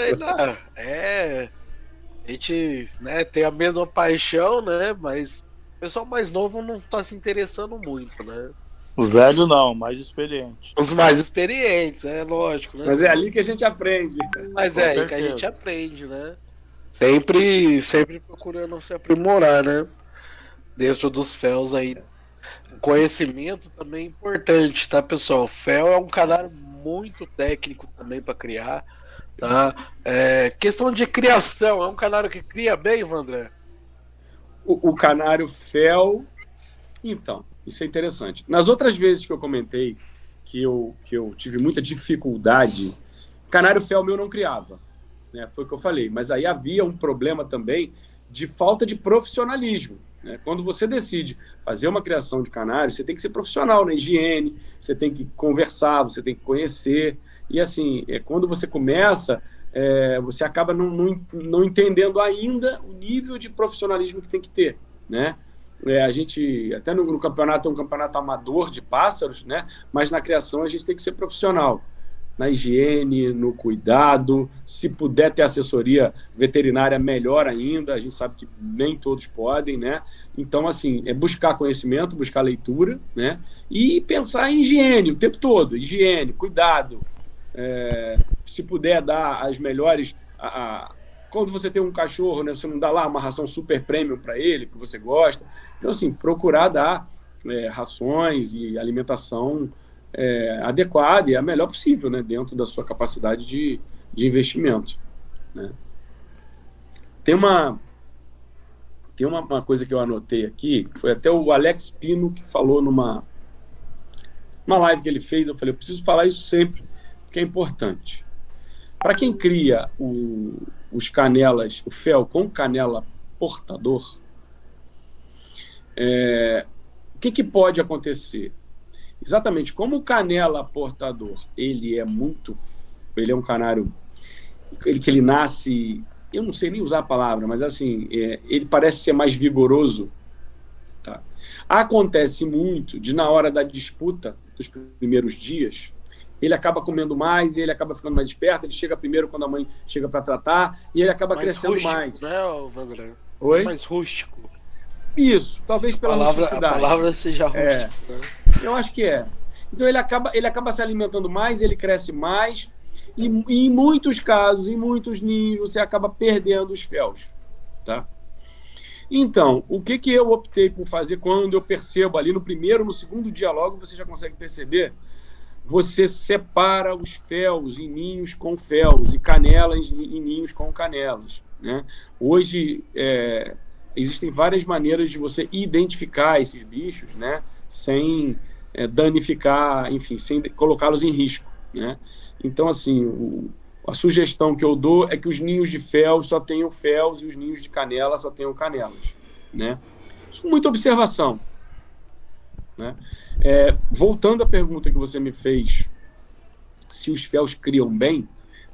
A gente, né, tem a mesma paixão, né? Mas o pessoal mais novo não tá se interessando muito, né? Os velhos não, mais experientes. Os mais experientes, lógico, né? Mas é ali que a gente aprende. Mas é aí que a gente aprende, né? Sempre procurando se aprimorar, né? Dentro dos FELs aí. Conhecimento também é importante, tá, pessoal? O FEL é um canário muito técnico também para criar, tá? Questão de criação, é um canário que cria bem, Vandré? O canário FEL, então, isso é interessante. Nas outras vezes que eu comentei que eu tive muita dificuldade, canário FEL meu não criava, né? Foi o que eu falei, mas aí havia um problema também de falta de profissionalismo. Quando você decide fazer uma criação de canário, você tem que ser profissional na higiene, você tem que conversar, você tem que conhecer. E assim, quando você começa, você acaba não entendendo ainda o nível de profissionalismo que tem que ter, né? A gente, até no campeonato, é um campeonato amador de pássaros, né? Mas na criação a gente tem que ser profissional. Na higiene, no cuidado, se puder ter assessoria veterinária, melhor ainda, a gente sabe que nem todos podem, né? Então, assim, buscar conhecimento, buscar leitura, né? E pensar em higiene o tempo todo, higiene, cuidado, se puder dar as melhores... Quando você tem um cachorro, né, você não dá lá uma ração super premium para ele, que você gosta. Então, assim, procurar dar rações e alimentação adequada e a melhor possível, né, dentro da sua capacidade de investimento, né? Tem uma coisa que eu anotei aqui, que foi até o Alex Pino que falou numa live que ele fez. Eu falei, eu preciso falar isso sempre, porque é importante. Para quem cria os canelas, o fel com canela portador, o que pode acontecer? Exatamente, como o canela portador, ele é um canário que ele nasce, eu não sei nem usar a palavra, mas assim, ele parece ser mais vigoroso, tá? Acontece muito de, na hora da disputa dos primeiros dias, ele acaba comendo mais, e ele acaba ficando mais esperto, ele chega primeiro quando a mãe chega para tratar, e ele acaba crescendo rústico, mais. Né, Vandré? Oi? Mais rústico. Isso, talvez pela A palavra seja rústico. Né? Eu acho que é. Então ele acaba se alimentando mais, ele cresce mais, e em muitos casos, em muitos ninhos, você acaba perdendo os féus, tá? Então, o que eu optei por fazer quando eu percebo ali no primeiro, no segundo dia logo, você já consegue perceber, você separa os féus em ninhos com féus e canelas em ninhos com canelas, né? Hoje, existem várias maneiras de você identificar esses bichos, né? Sem danificar, enfim, sem colocá-los em risco, né? Então, assim, a sugestão que eu dou é que os ninhos de fel só tenham féus e os ninhos de canela só tenham canelas, né? Isso com muita observação, né? Voltando à pergunta que você me fez, se os féus criam bem,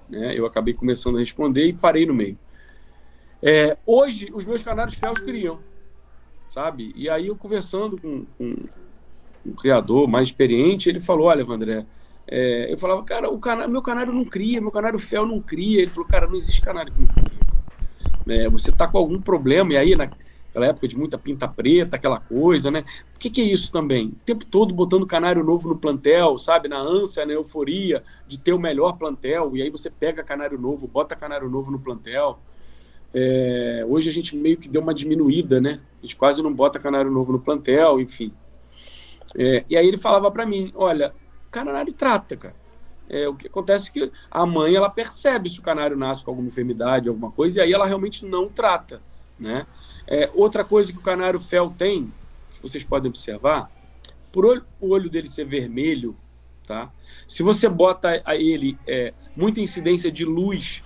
né? Eu acabei começando a responder e parei no meio. Hoje, os meus canários féus criam, sabe? E aí eu conversando com um criador mais experiente, ele falou, olha, Vandré, eu falava, cara, meu canário não cria, meu canário fel não cria. Ele falou, cara, não existe canário que não cria. Você tá com algum problema, e aí naquela época de muita pinta preta, aquela coisa, né? O que é isso também? O tempo todo botando canário novo no plantel, sabe? Na ânsia, na euforia de ter o melhor plantel, e aí você pega canário novo, bota canário novo no plantel. Hoje a gente meio que deu uma diminuída, né? A gente quase não bota canário novo no plantel, enfim. E aí ele falava para mim, olha, canário trata, cara. O que acontece é que a mãe, ela percebe se o canário nasce com alguma enfermidade, alguma coisa, e aí ela realmente não trata, né? Outra coisa que o canário fel tem, que vocês podem observar, por o olho dele ser vermelho, tá? Se você bota a ele muita incidência de luz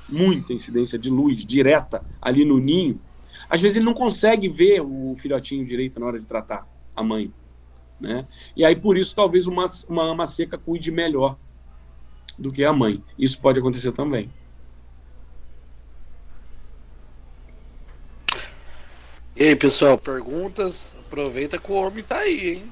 direta ali no ninho, às vezes ele não consegue ver o filhotinho direito na hora de tratar a mãe, né? E aí por isso talvez uma ama seca cuide melhor do que a mãe. Isso pode acontecer também. E aí, pessoal, perguntas? Aproveita que o homem tá aí, hein?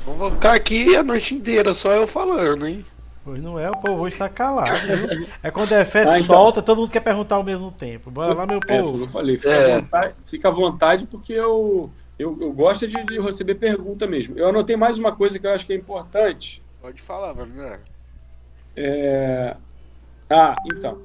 Não vou ficar aqui a noite inteira só eu falando, hein? Hoje não é, o povo hoje tá calado, viu? Quando é fé, então. solta, todo mundo quer perguntar ao mesmo tempo. Bora lá, meu povo. Eu falei, fica à vontade, porque eu gosto de receber pergunta mesmo. Eu anotei mais uma coisa que eu acho que é importante. Pode falar, Wagner. Então.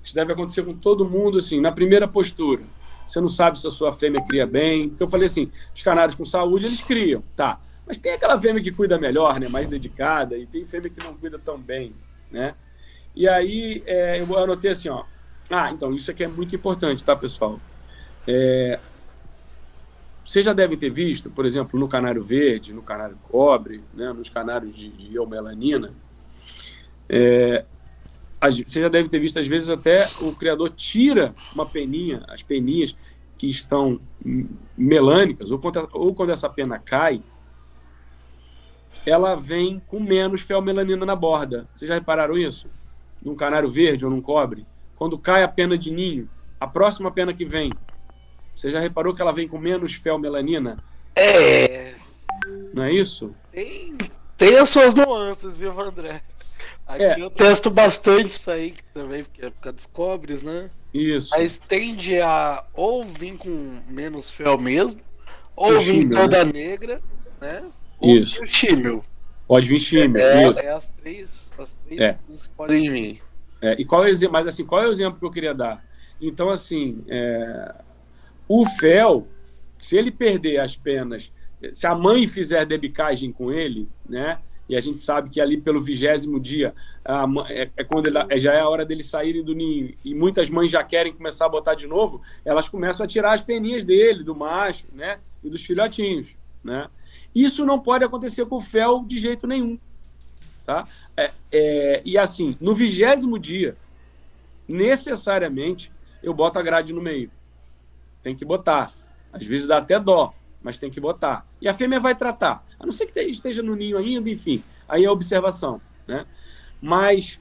Isso deve acontecer com todo mundo, assim, na primeira postura. Você não sabe se a sua fêmea cria bem. Porque eu falei assim, os canários com saúde, eles criam, tá. Mas tem aquela fêmea que cuida melhor, né, mais dedicada, e tem fêmea que não cuida tão bem, né? E aí eu anotei assim, ó. Então, isso aqui é muito importante, tá, pessoal? Vocês já devem ter visto, por exemplo, no canário verde, no canário cobre, né, nos canários de eumelanina, você já deve ter visto, às vezes, até o criador tira uma peninha, as peninhas que estão melânicas, ou quando essa pena cai, ela vem com menos felmelanina na borda. Vocês já repararam isso? Num canário verde ou num cobre? Quando cai a pena de ninho, a próxima pena que vem, você já reparou que ela vem com menos felmelanina? Não é isso? Tem as suas nuances, viu, André? Aqui eu testo bastante isso aí também, porque é por causa dos cobres, né? Isso. Mas tende a ou vir com menos fel mesmo, ou vir toda negra, né? Isso. Ou chímel. Pode vir chímel. As três coisas que podem vir. E qual é o exemplo? Mas assim, qual é o exemplo que eu queria dar? Então, assim, o fel, se ele perder as penas se a mãe fizer debicagem com ele, né? E a gente sabe que ali pelo 20º dia é quando já é a hora deles saírem do ninho, e muitas mães já querem começar a botar de novo, elas começam a tirar as peninhas dele, do macho, né? E dos filhotinhos, né? Isso não pode acontecer com o fel de jeito nenhum, tá? E assim, no 20º dia, necessariamente, eu boto a grade no meio. Tem que botar. Às vezes dá até dó, mas tem que botar. E a fêmea vai tratar. A não ser que esteja no ninho ainda, enfim. Aí é observação, né? Mas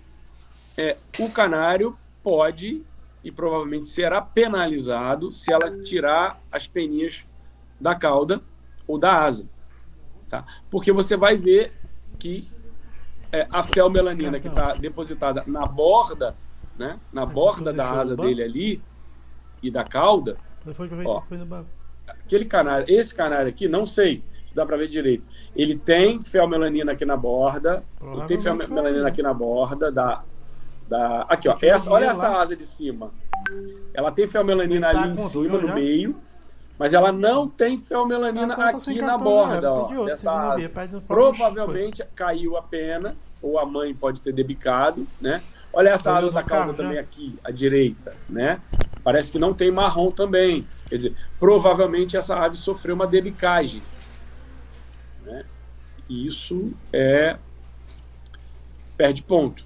o canário pode e provavelmente será penalizado se ela tirar as peninhas da cauda ou da asa, tá? Porque você vai ver que a felmelanina que está depositada na borda, né? Na borda da asa dele ali e da cauda, ó, aquele canário, esse canário aqui, não sei se dá para ver direito. Ele tem felmelanina aqui na borda, ele tem felmelanina aqui na borda aqui, ó. Olha essa asa de cima. Ela tem felmelanina ali em cima, no meio, mas ela não tem felmelanina aqui na borda, ó, dessa asa. Provavelmente caiu a pena, ou a mãe pode ter debicado, né? Olha essa asa da cauda também aqui, à direita, né? Parece que não tem marrom também. Quer dizer, provavelmente essa ave sofreu uma debicagem, né? E isso perde ponto,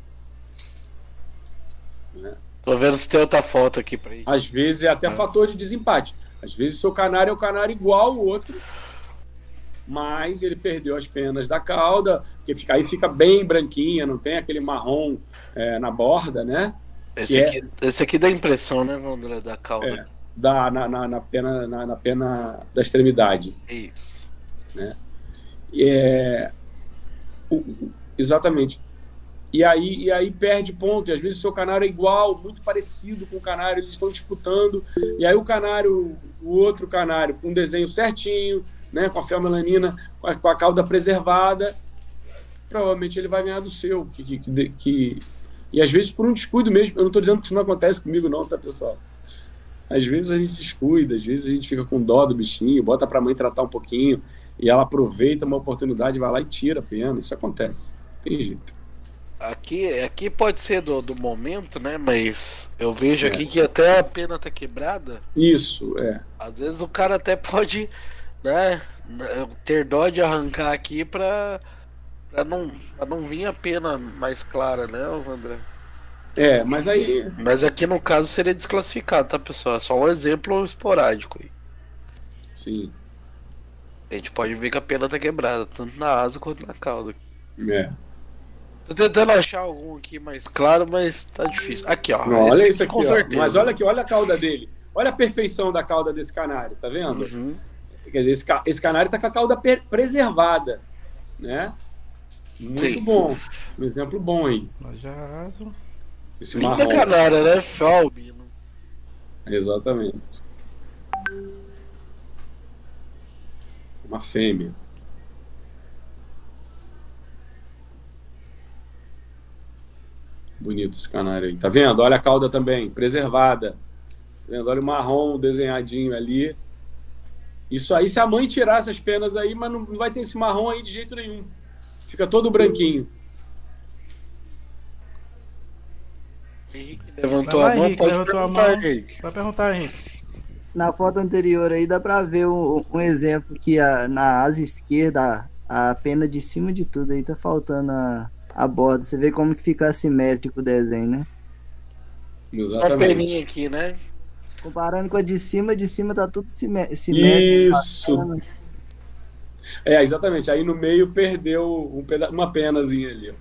né? Tô vendo se tem outra foto aqui pra ir. Às vezes é até fator de desempate. Às vezes seu canário é o canário igual ao outro, mas ele perdeu as penas da cauda, que aí fica bem branquinha, não tem aquele marrom na borda, né? Esse aqui dá impressão, né, Vandré, da cauda. Na pena da extremidade. Isso. Né? Exatamente. E aí perde ponto, e às vezes o seu canário é igual, muito parecido com o canário, eles estão disputando, e aí o outro canário com um desenho certinho, né, com a felmelanina, com a cauda preservada, provavelmente ele vai ganhar do seu, e às vezes por um descuido mesmo. Eu não estou dizendo que isso não acontece comigo não, tá, pessoal? Às vezes a gente descuida, às vezes a gente fica com dó do bichinho, bota para a mãe tratar um pouquinho, e ela aproveita uma oportunidade, vai lá e tira a pena. Isso acontece, tem jeito. Aqui pode ser do momento, né? Mas eu vejo aqui que até a pena tá quebrada. Isso, Às vezes o cara até pode, né, ter dó de arrancar aqui pra não vir a pena mais clara, né, Vandré? Mas aí... Mas aqui no caso seria desclassificado, tá, pessoal? É só um exemplo esporádico aí. Sim. A gente pode ver que a pena tá quebrada, tanto na asa quanto na cauda. Tô tentando achar algum aqui mais claro, mas tá difícil. Aqui, ó. Não, olha isso aqui, com certeza. Mas olha aqui, olha a cauda dele. Olha a perfeição da cauda desse canário, tá vendo? Uhum. Quer dizer, esse canário tá com a cauda preservada, né? Muito bom. Um exemplo bom aí. Esse marrom. Linda canária, né? Felbino. Exatamente. Uma fêmea. Bonito esse canário aí. Tá vendo? Olha a cauda também, preservada. Tá vendo? Olha o marrom desenhadinho ali. Isso aí, se a mãe tirar essas penas aí, mas não vai ter esse marrom aí de jeito nenhum. Fica todo branquinho. Henrique levantou a mão, pode perguntar, Henrique. Vai perguntar, Henrique. Na foto anterior aí dá pra ver um exemplo que na asa esquerda, a pena de cima de tudo aí tá faltando a borda. Você vê como que fica assimétrico o desenho, né? Exatamente. Uma peninha aqui, né? Comparando com a de cima tá tudo simétrico. Isso. Exatamente. Aí no meio perdeu uma penazinha ali.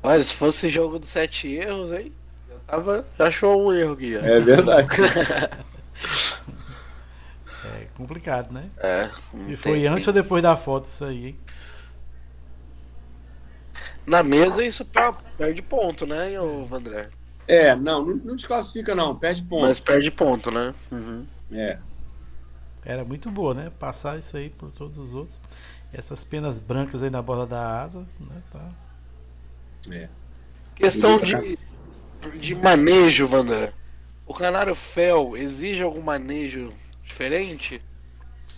Olha, se fosse jogo dos 7 erros, hein? Já achou um erro aqui. Ó. É verdade. É complicado, né? Se foi antes ou depois da foto isso aí, hein? Na mesa isso perde ponto, né, Vandré? Não desclassifica não, perde ponto. Mas perde ponto, né? Uhum. Era muito boa, né? Passar isso aí por todos os outros. Essas penas brancas aí na borda da asa, né? Tá. Questão de manejo, Vandré. O canário fel exige algum manejo diferente?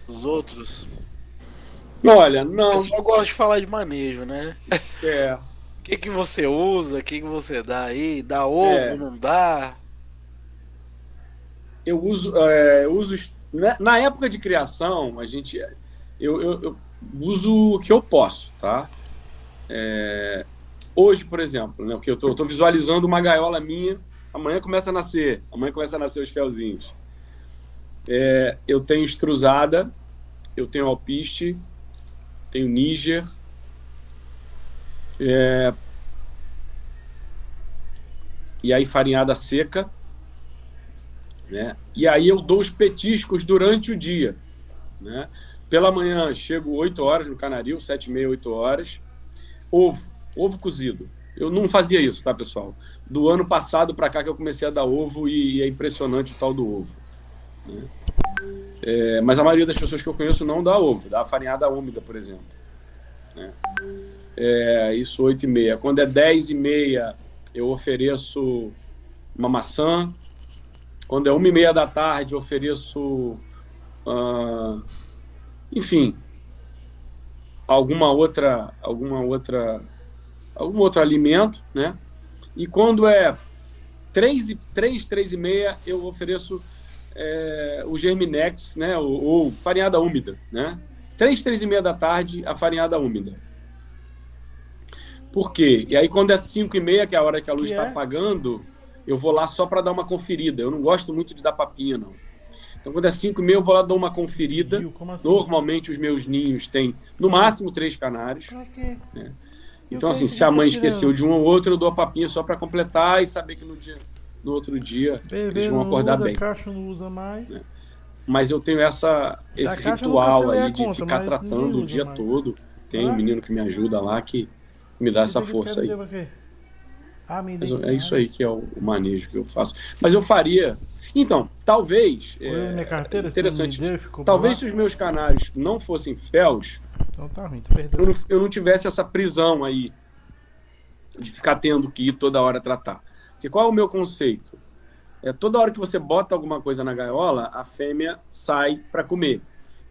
dos outros? Olha, não. Eu só gosto de falar de manejo, né? É, O que você usa? O que você dá aí? Dá ovo, não dá? eu uso na época de criação, eu uso o que eu posso, tá? Hoje, por exemplo, né, o que eu tô visualizando uma gaiola minha, amanhã começa a nascer os felzinhos. Eu tenho estruzada, eu tenho alpiste, tenho níger, e aí farinhada seca, né? E aí eu dou os petiscos durante o dia, né? Pela manhã chego 8 horas no canaril, 7h30, 8 horas. Ovo cozido. Eu não fazia isso, tá, pessoal? Do ano passado para cá que eu comecei a dar ovo e é impressionante o tal do ovo, né? Mas a maioria das pessoas que eu conheço não dá ovo, dá farinhada úmida, por exemplo, né? Isso 8h30. Quando é 10h30, eu ofereço uma maçã. Quando é 1h30 da tarde, eu ofereço, enfim, algum outro alimento, né? E quando é 3h30, eu ofereço o Germinex, né? Ou farinhada úmida, né? 3h30 da tarde, a farinhada úmida. Por quê? E aí, quando é 5h30, que é a hora que a luz está apagando, eu vou lá só para dar uma conferida. Eu não gosto muito de dar papinha, não. Então, quando é 5h30, eu vou lá dar uma conferida. Assim? Normalmente, os meus ninhos têm, no máximo, 3 canários. Né? Então, assim, se a mãe esqueceu de um ou outro, eu dou a papinha só para completar e saber que no outro dia eles vão acordar bem. Caixa não usa mais. Né? Mas eu tenho esse ritual aí de ficar tratando o dia todo. Tem um menino que me ajuda lá que me dá essa força aí. Mas é isso aí que é o manejo que eu faço. Mas eu faria... Então, talvez... interessante. Talvez se os meus canários não fossem féus, então tá ruim, tu perdeu. Eu não tivesse essa prisão aí de ficar tendo que ir toda hora tratar. Porque qual é o meu conceito? Toda hora que você bota alguma coisa na gaiola, a fêmea sai para comer.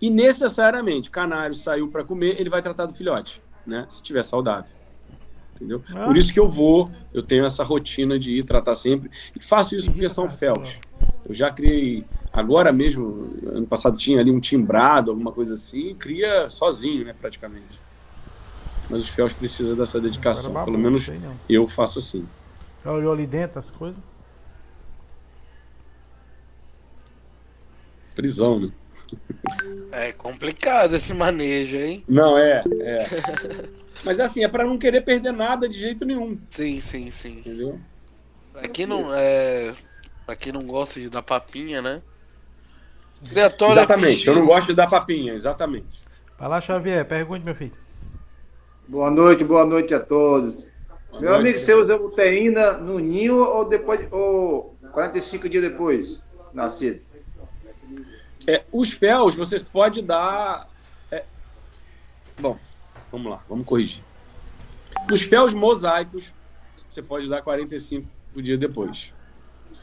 E necessariamente, canário saiu para comer, ele vai tratar do filhote, né? Se estiver saudável. Entendeu? Por isso que eu tenho essa rotina de ir tratar sempre. E faço isso porque são féus. Eu já criei, agora mesmo, ano passado tinha ali um timbrado, alguma coisa assim, e cria sozinho, né, praticamente. Mas os féus precisam dessa dedicação. Pelo menos eu faço assim. Já olhou ali dentro as coisas? Prisão, né? É complicado esse manejo, hein? Não, Mas assim, é para não querer perder nada de jeito nenhum. Sim. Entendeu? Pra quem não gosta de dar papinha, né? Criatório exatamente, FX. eu não gosto de dar papinha, exatamente. Vai lá, Xavier, pergunte, meu filho. Boa noite a todos. Meu amigo, você usa luteína no ninho ou depois, ou 45 dias depois, nascido? Os féus você pode dar... Bom, vamos lá, vamos corrigir. Os féus mosaicos, você pode dar 45 dias depois.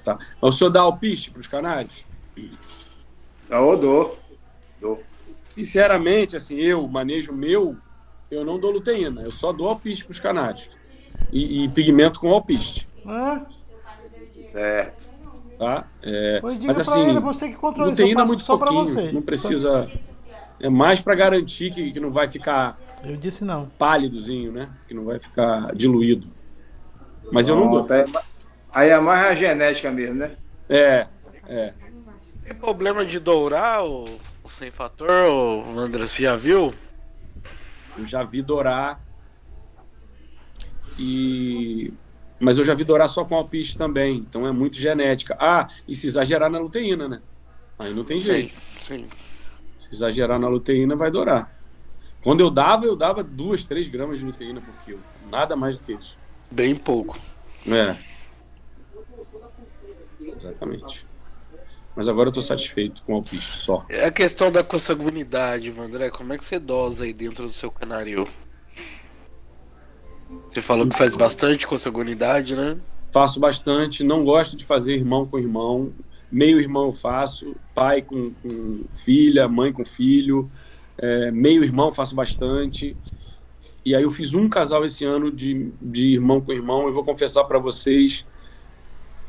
Tá? Mas o senhor dá alpiste para os canários? Eu dou. Sinceramente, assim, manejo meu, eu não dou luteína, eu só dou alpiste para os canários. E pigmento com alpiste. Certo. Tá? Pois diga mas pra assim, ele, você que controla isso, luteína é muito só pouquinho, pra você. não precisa... É mais para garantir que não vai ficar... Eu disse não. Pálidozinho, né? Que não vai ficar diluído. Mas eu não dou. Aí é mais a genética mesmo, né? Tem problema de dourar o sem fator, o André, você já viu? Eu já vi dourar. Mas eu já vi dourar só com alpiste também. Então é muito genética. E se exagerar na luteína, né? Aí não tem jeito. Sim. Se exagerar na luteína, vai dourar. Quando eu dava 2, 3 gramas de luteína por quilo. Nada mais do que isso. Bem pouco. Exatamente. Mas agora eu tô satisfeito com o alpiste só. É a questão da consanguinidade, André. Como é que você dosa aí dentro do seu canaril? Você falou que faz bastante consanguinidade, né? Faço bastante. Não gosto de fazer irmão com irmão. meio irmão eu faço, pai com filha, mãe com filho, meio irmão faço bastante. E aí eu fiz um casal esse ano de irmão com irmão. Eu vou confessar para vocês,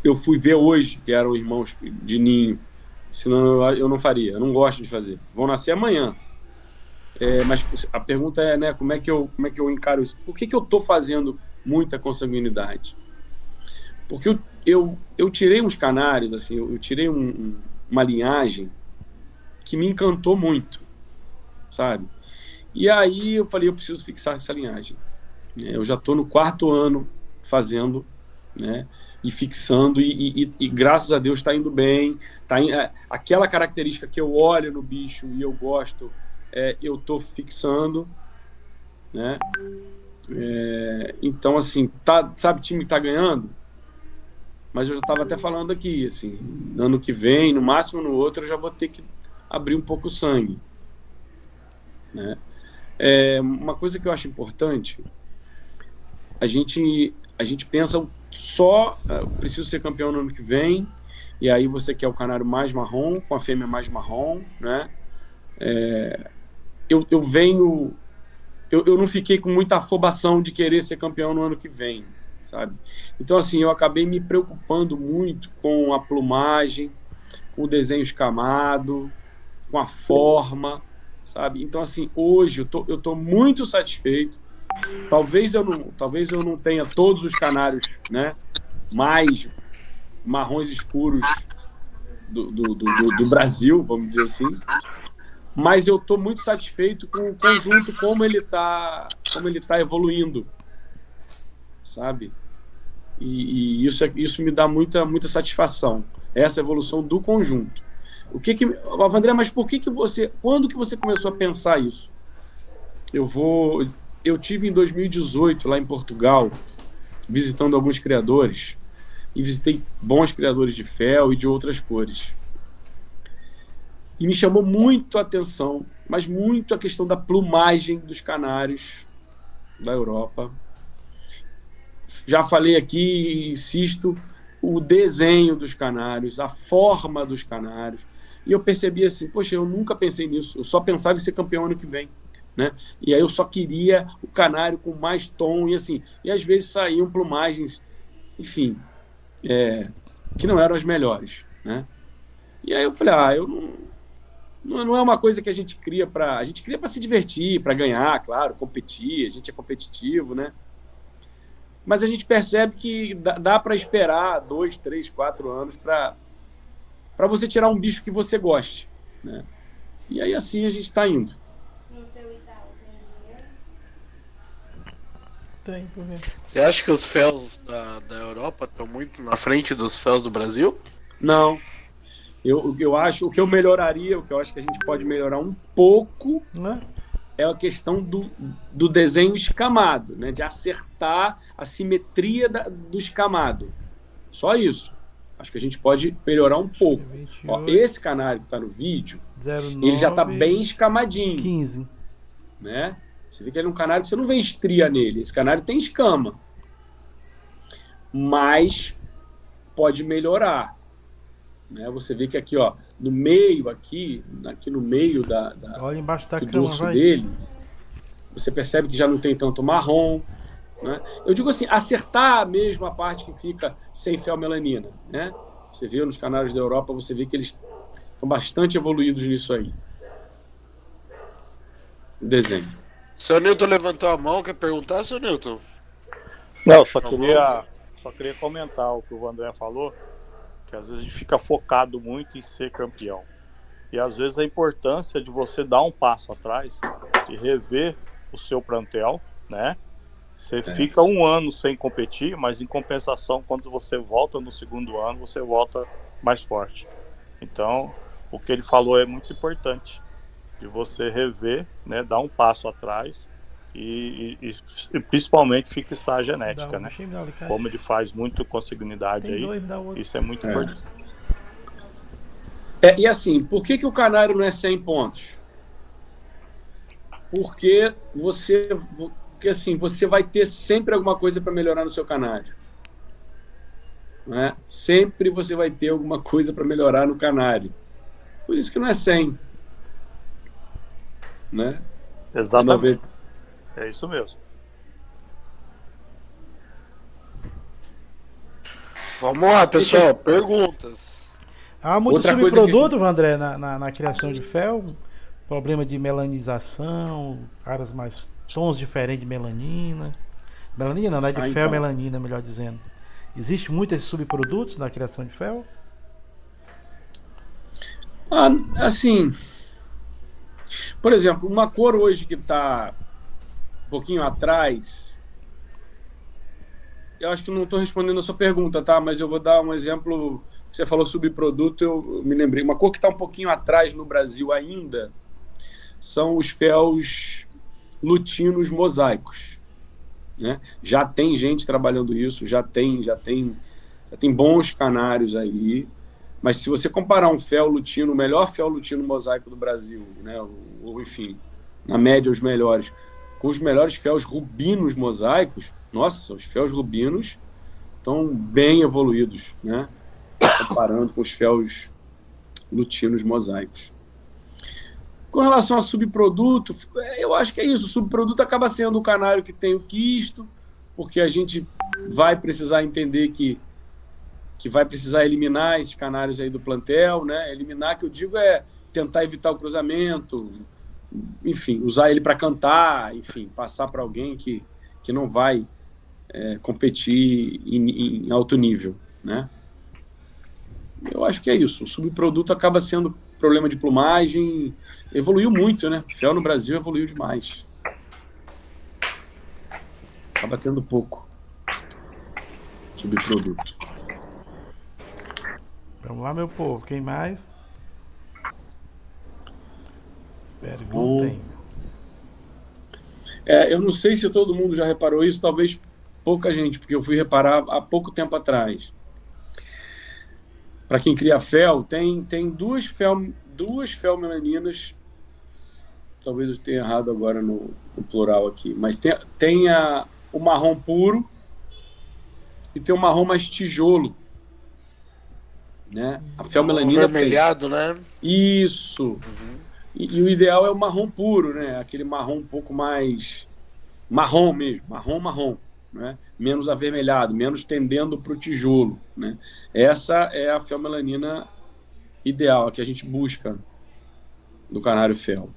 eu fui ver hoje, que eram irmãos de ninho, senão eu não faria, eu não gosto de fazer. Vão nascer amanhã. Mas a pergunta é, né, como é que eu encaro isso? Por que eu estou fazendo muita consanguinidade? Porque eu tirei uns canários, assim, eu tirei uma linhagem que me encantou muito, sabe? E aí eu falei, eu preciso fixar essa linhagem. Eu já estou no 4º ano fazendo, né? E fixando, e graças a Deus está indo bem. Aquela característica que eu olho no bicho e eu gosto, eu estou fixando, né? Então, assim, sabe o time que está ganhando? Mas eu já estava até falando aqui, assim, ano que vem, no máximo no outro, eu já vou ter que abrir um pouco o sangue, né? Uma coisa que eu acho importante, a gente pensa só, preciso ser campeão no ano que vem, e aí você quer o canário mais marrom, com a fêmea mais marrom, né? Eu não fiquei com muita afobação de querer ser campeão no ano que vem, sabe? Então, assim, eu acabei me preocupando muito com a plumagem, com o desenho escamado, com a forma, sabe? Então, assim, hoje eu tô muito satisfeito. Talvez eu não tenha todos os canários, né, mais marrons escuros do Brasil, vamos dizer assim, mas eu estou muito satisfeito com o conjunto, como ele tá evoluindo, sabe? E isso me dá muita eu essa evolução do conjunto. André, mas quando que você começou a pensar isso? Eu tive em 2018 lá em Portugal, visitando alguns criadores, e visitei bons criadores de fel e de outras cores. E me chamou muito a atenção, mas muito a questão da plumagem dos canários da Europa. Já falei aqui e insisto, o desenho dos canários, a forma dos canários. E eu percebi assim, poxa, eu nunca pensei nisso, eu só pensava em ser campeão ano que vem, né? E aí eu só queria o canário com mais tom, e assim, e às vezes saíam plumagens, enfim, que não eram as melhores, né? E aí eu falei, não é uma coisa que a gente cria para se divertir, para ganhar, claro, competir, a gente é competitivo, né? Mas a gente percebe que dá para esperar 2, 3, 4 anos para você tirar um bicho que você goste, né? E aí assim a gente está indo. Você acha que os fels da Europa estão muito na frente dos fels do Brasil? Não. Eu acho, o que eu melhoraria, o que eu acho que a gente pode melhorar um pouco, né, é a questão do desenho escamado, né, de acertar a simetria do escamado. Só isso. Acho que a gente pode melhorar um pouco. Ó, esse canário que está no vídeo, 09, ele já está bem escamadinho. 15. Né? Você vê que ele é um canário que você não vê estria nele. Esse canário tem escama. Mas pode melhorar. Né? Você vê que aqui, ó, no meio, aqui no meio olha embaixo da do cama, dorso dele, você percebe que já não tem tanto marrom. Né? Eu digo assim, acertar mesmo a parte que fica sem felmelanina. Né? Você vê nos canários da Europa, você vê que eles estão bastante evoluídos nisso aí. O desenho. Seu Newton levantou a mão, quer perguntar, seu Newton? Não, só queria comentar o que o André falou, que às vezes a gente fica focado muito em ser campeão. E às vezes a importância de você dar um passo atrás e rever o seu plantel, né? Você fica um ano sem competir, mas em compensação, quando você volta no segundo ano, você volta mais forte. Então, o que ele falou é muito importante, de você rever, né, dar um passo atrás e principalmente fixar a genética, né? Como ele faz muito consanguinidade aí, isso é muito importante. E assim, por que o canário não é 100 pontos? Porque assim, você vai ter sempre alguma coisa para melhorar no seu canário. né, sempre você vai ter alguma coisa para melhorar no canário. Por isso que não é 100. Né? Exatamente. É isso mesmo. Vamos lá, pessoal. Perguntas. Há muito Outra coisa subproduto, André, na criação de fel. Problema de melanização, áreas mais. Tons diferentes de melanina. Melanina não, é de fel então. melanina, melhor dizendo. Existe muito esses subprodutos na criação de fel? Assim, por exemplo, uma cor hoje que está um pouquinho atrás, eu acho que não estou respondendo a sua pergunta, tá? Mas eu vou dar um exemplo. Você falou subproduto, eu me lembrei. Uma cor que está um pouquinho atrás no Brasil ainda são os féus lutinos mosaicos, né? Já tem gente trabalhando isso, já tem bons canários aí. Mas se você comparar um fel lutino, o melhor fel lutino mosaico do Brasil, né, ou enfim, na média os melhores, com os melhores féus rubinos mosaicos, nossa, os féus rubinos estão bem evoluídos, né, comparando com os féus lutinos mosaicos. Com relação a subproduto, eu acho que é isso. O subproduto acaba sendo o canário que tem o quisto, porque a gente vai precisar entender que vai precisar eliminar esses canários aí do plantel, né? Eliminar, que eu digo, é tentar evitar o cruzamento, enfim, usar ele para cantar, enfim, passar para alguém que não vai competir em alto nível, né? Eu acho que é isso. O subproduto acaba sendo problema de plumagem, evoluiu muito, né? O fel no Brasil evoluiu demais. Acaba tendo pouco subproduto. Vamos lá, meu povo. Quem mais? Perguntem. Eu não sei se todo mundo já reparou isso, talvez pouca gente, porque eu fui reparar há pouco tempo atrás. Para quem cria fel, tem duas fel melaninas, talvez eu tenha errado agora no plural aqui, mas tem o marrom puro e tem o marrom mais tijolo. Né? A fel melanina avermelhado, né? Isso. Uhum. E o ideal é o marrom puro, né? Aquele marrom um pouco mais marrom mesmo, marrom, né? Menos avermelhado, menos tendendo para o tijolo, né? Essa é a fel melanina ideal, a que a gente busca no canário fel.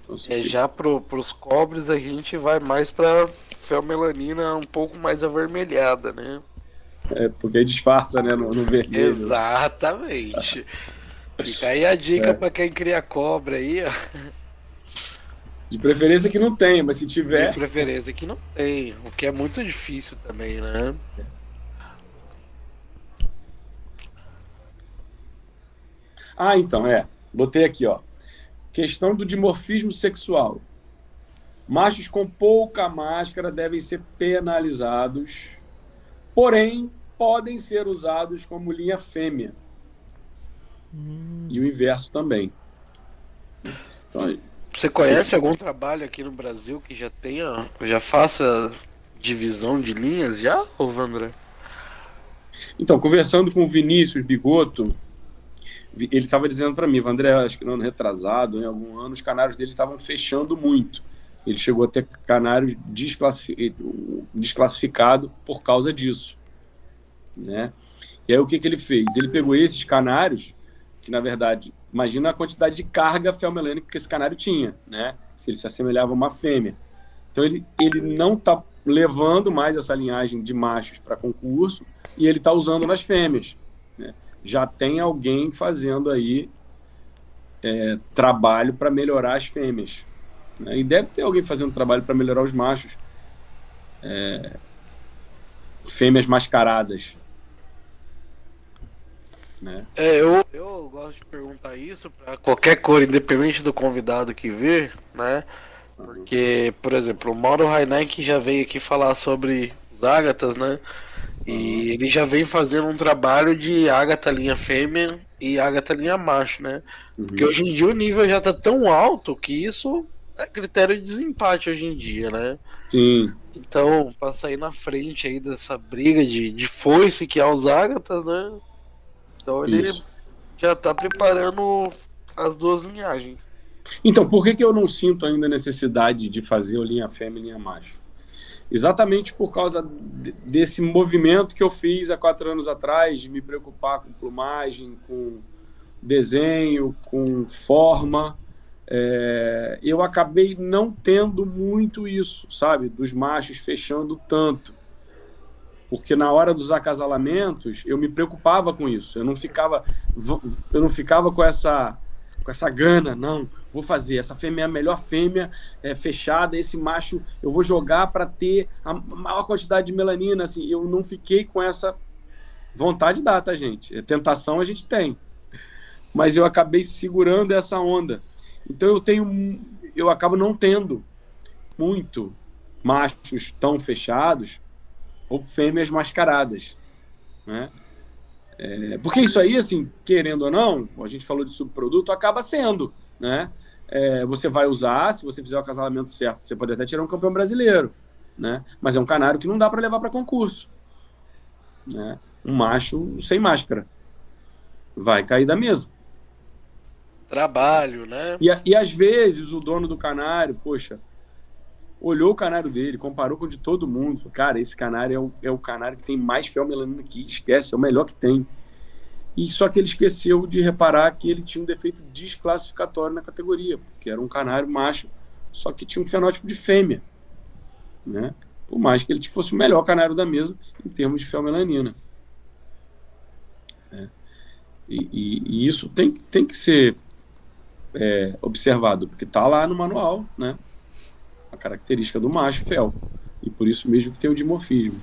Então, já para os cobres a gente vai mais para fel melanina um pouco mais avermelhada, né? Porque aí disfarça, né, no vermelho. Exatamente. Fica aí a dica para quem cria cobra aí, ó. De preferência que não tenha, mas se tiver... De preferência que não tem, o que é muito difícil também, né? Então, botei aqui, ó. Questão do dimorfismo sexual. Machos com pouca máscara devem ser penalizados, porém podem ser usados como linha fêmea. E o inverso também. Então, você conhece algum trabalho aqui no Brasil que já faça divisão de linhas já, ô Vandré? Então, conversando com o Vinícius Bigoto, ele estava dizendo para mim, Vandré, acho que no ano retrasado, em algum ano, os canários dele estavam fechando muito. Ele chegou a ter canário desclassificado por causa disso, né? E aí o que ele fez? Ele pegou esses canários, que na verdade, imagina a quantidade de carga felmelânica que esse canário tinha, né? Se ele se assemelhava a uma fêmea. Então ele não está levando mais essa linhagem de machos para concurso e ele está usando nas fêmeas, né? Já tem alguém fazendo aí trabalho para melhorar as fêmeas, né? E deve ter alguém fazendo trabalho para melhorar os machos, fêmeas mascaradas, né? Eu gosto de perguntar isso para qualquer cor, independente do convidado que vir, né? Porque, por exemplo, o Mauro Heineck já veio aqui falar sobre os ágatas, né? E ele já vem fazendo um trabalho de ágata linha fêmea e ágata linha macho, né? Porque hoje em dia o nível já tá tão alto que isso é critério de desempate hoje em dia, né? Sim. Então, para sair na frente aí dessa briga de foice que é os ágatas, né? Então ele Isso. já tá preparando as duas linhagens. Então, por que eu não sinto ainda a necessidade de fazer o linha fêmea e linha macho? Exatamente por causa desse movimento que eu fiz há 4 anos atrás, de me preocupar com plumagem, com desenho, com forma. Eu acabei não tendo muito isso, sabe? Dos machos fechando tanto. Porque na hora dos acasalamentos, eu me preocupava com isso. Eu não ficava com essa gana, não, vou fazer, essa fêmea é a melhor fêmea fechada, esse macho eu vou jogar para ter a maior quantidade de melanina, assim, eu não fiquei com essa vontade dá, tá, gente? Tentação a gente tem, mas eu acabei segurando essa onda, então eu acabo não tendo muito machos tão fechados ou fêmeas mascaradas, né? Porque isso aí, assim, querendo ou não, a gente falou de subproduto, acaba sendo, né? Você vai usar, se você fizer o acasalamento certo, você pode até tirar um campeão brasileiro, né? Mas é um canário que não dá para levar para concurso, né? Um macho sem máscara vai cair da mesa. Trabalho, né? E às vezes o dono do canário, poxa, olhou o canário dele, comparou com o de todo mundo, falou, cara, esse canário é o canário que tem mais felmelanina aqui, esquece, é o melhor que tem. E só que ele esqueceu de reparar que ele tinha um defeito desclassificatório na categoria, porque era um canário macho, só que tinha um fenótipo de fêmea, né? Por mais que ele fosse o melhor canário da mesa em termos de felmelanina. E isso tem que ser observado, porque está lá no manual, né? A característica do macho fel, e por isso mesmo que tem o dimorfismo.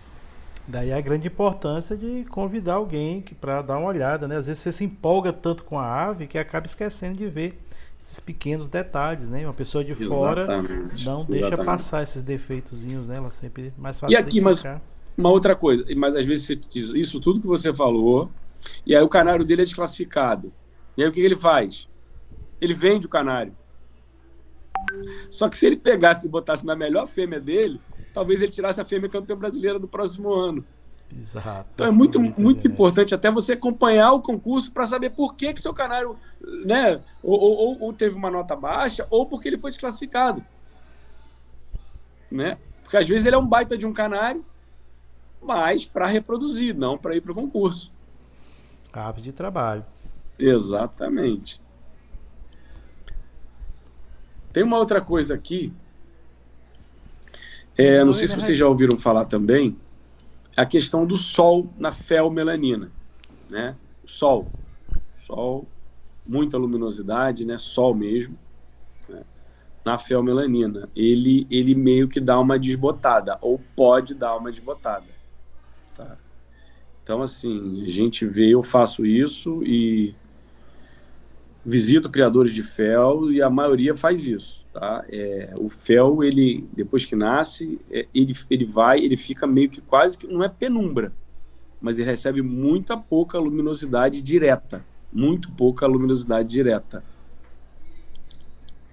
Daí a grande importância de convidar alguém para dar uma olhada, né? Às vezes você se empolga tanto com a ave que acaba esquecendo de ver esses pequenos detalhes, né? Uma pessoa de fora não deixa passar esses defeitozinhos, né? Ela sempre mais fácil. E aqui, mas uma outra coisa, mas às vezes você diz isso tudo que você falou, e aí o canário dele é desclassificado. E aí o que ele faz? Ele vende o canário. Só que se ele pegasse e botasse na melhor fêmea dele, talvez ele tirasse a fêmea campeã brasileira do próximo ano. Exato. Então é muito importante até você acompanhar o concurso para saber por que seu canário, né, ou teve uma nota baixa, ou porque ele foi desclassificado, né? Porque às vezes ele é um baita de um canário, mas para reproduzir, não para ir para o concurso. Ave de trabalho. Exatamente. Tem uma outra coisa aqui, não sei se vocês já ouviram falar também, a questão do sol na felmelanina, né? Sol, muita luminosidade, né? Sol mesmo, né? Na felmelanina, ele meio que dá uma desbotada, ou pode dar uma desbotada, tá? Então, assim, a gente vê, eu faço isso e visito criadores de fel e a maioria faz isso, tá? O fel, ele, depois que nasce, ele fica meio que quase que, não é penumbra, mas ele recebe muito pouca luminosidade direta.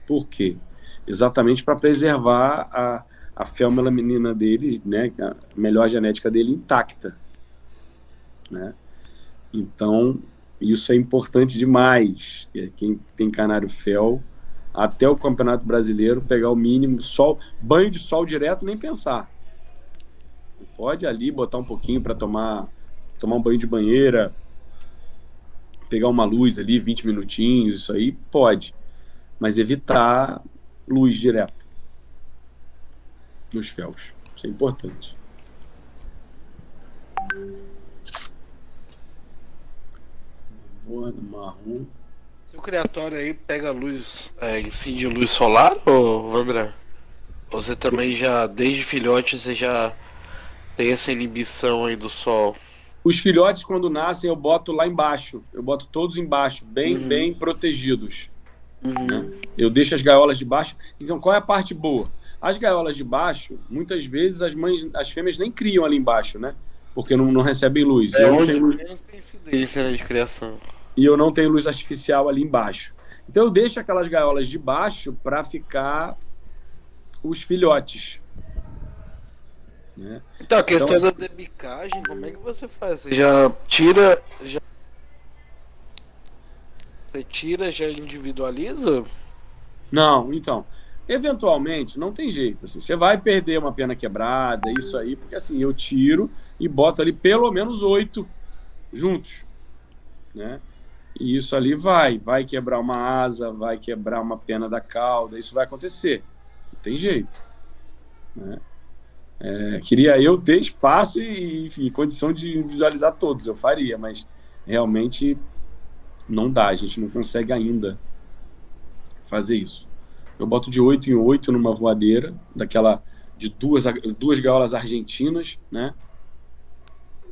Por quê? Exatamente para preservar a felmelanina dele, né, a melhor genética dele intacta, né? Então, isso é importante demais. Quem tem canário fel, até o Campeonato Brasileiro, pegar o mínimo, banho de sol direto, nem pensar. Pode ali botar um pouquinho para tomar um banho de banheira, pegar uma luz ali, 20 minutinhos, isso aí pode. Mas evitar luz direta nos féus. Isso é importante. Bordo marrom. Seu criatório aí pega luz, incide luz solar, ou André? Você também já, desde filhote, você já tem essa inibição aí do sol? Os filhotes, quando nascem, eu boto lá embaixo. Eu boto todos embaixo, bem protegidos. Né? Eu deixo as gaiolas de baixo. Então, qual é a parte boa? As gaiolas de baixo, muitas vezes as fêmeas nem criam ali embaixo, né? Porque não recebem luz. Tem incidência, né, de criação. E eu não tenho luz artificial ali embaixo. Então eu deixo aquelas gaiolas de baixo para ficar os filhotes. Né? Então, a questão da debicagem, como é que você faz? Você já tira, já individualiza? Não, então, eventualmente, não tem jeito. Assim, você vai perder uma pena quebrada, isso aí, porque assim, eu tiro e boto ali pelo menos 8 juntos, né? E isso ali vai quebrar uma asa, vai quebrar uma pena da cauda, isso vai acontecer. Não tem jeito, né? Queria eu ter espaço e, enfim, condição de visualizar todos, eu faria, mas realmente não dá, a gente não consegue ainda fazer isso. Eu boto de 8 em 8 numa voadeira, daquela de duas gaiolas argentinas, né?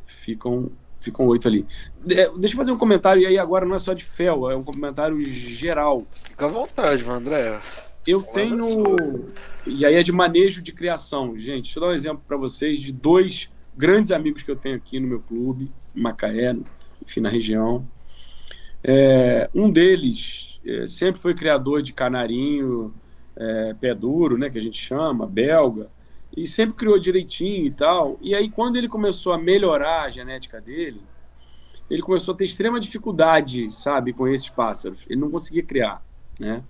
Ficam 8 ali. Deixa eu fazer um comentário, e aí agora não é só de fel, é um comentário geral. Fica à vontade, André. Eu tenho... E aí é de manejo de criação. Gente, deixa eu dar um exemplo para vocês de 2 grandes amigos que eu tenho aqui no meu clube, em Macaé, enfim, na região. Um deles sempre foi criador de canarinho, pé duro, né, que a gente chama, belga, e sempre criou direitinho e tal. E aí, quando ele começou a melhorar a genética dele, ele começou a ter extrema dificuldade, sabe, com esses pássaros. Ele não conseguia criar, né?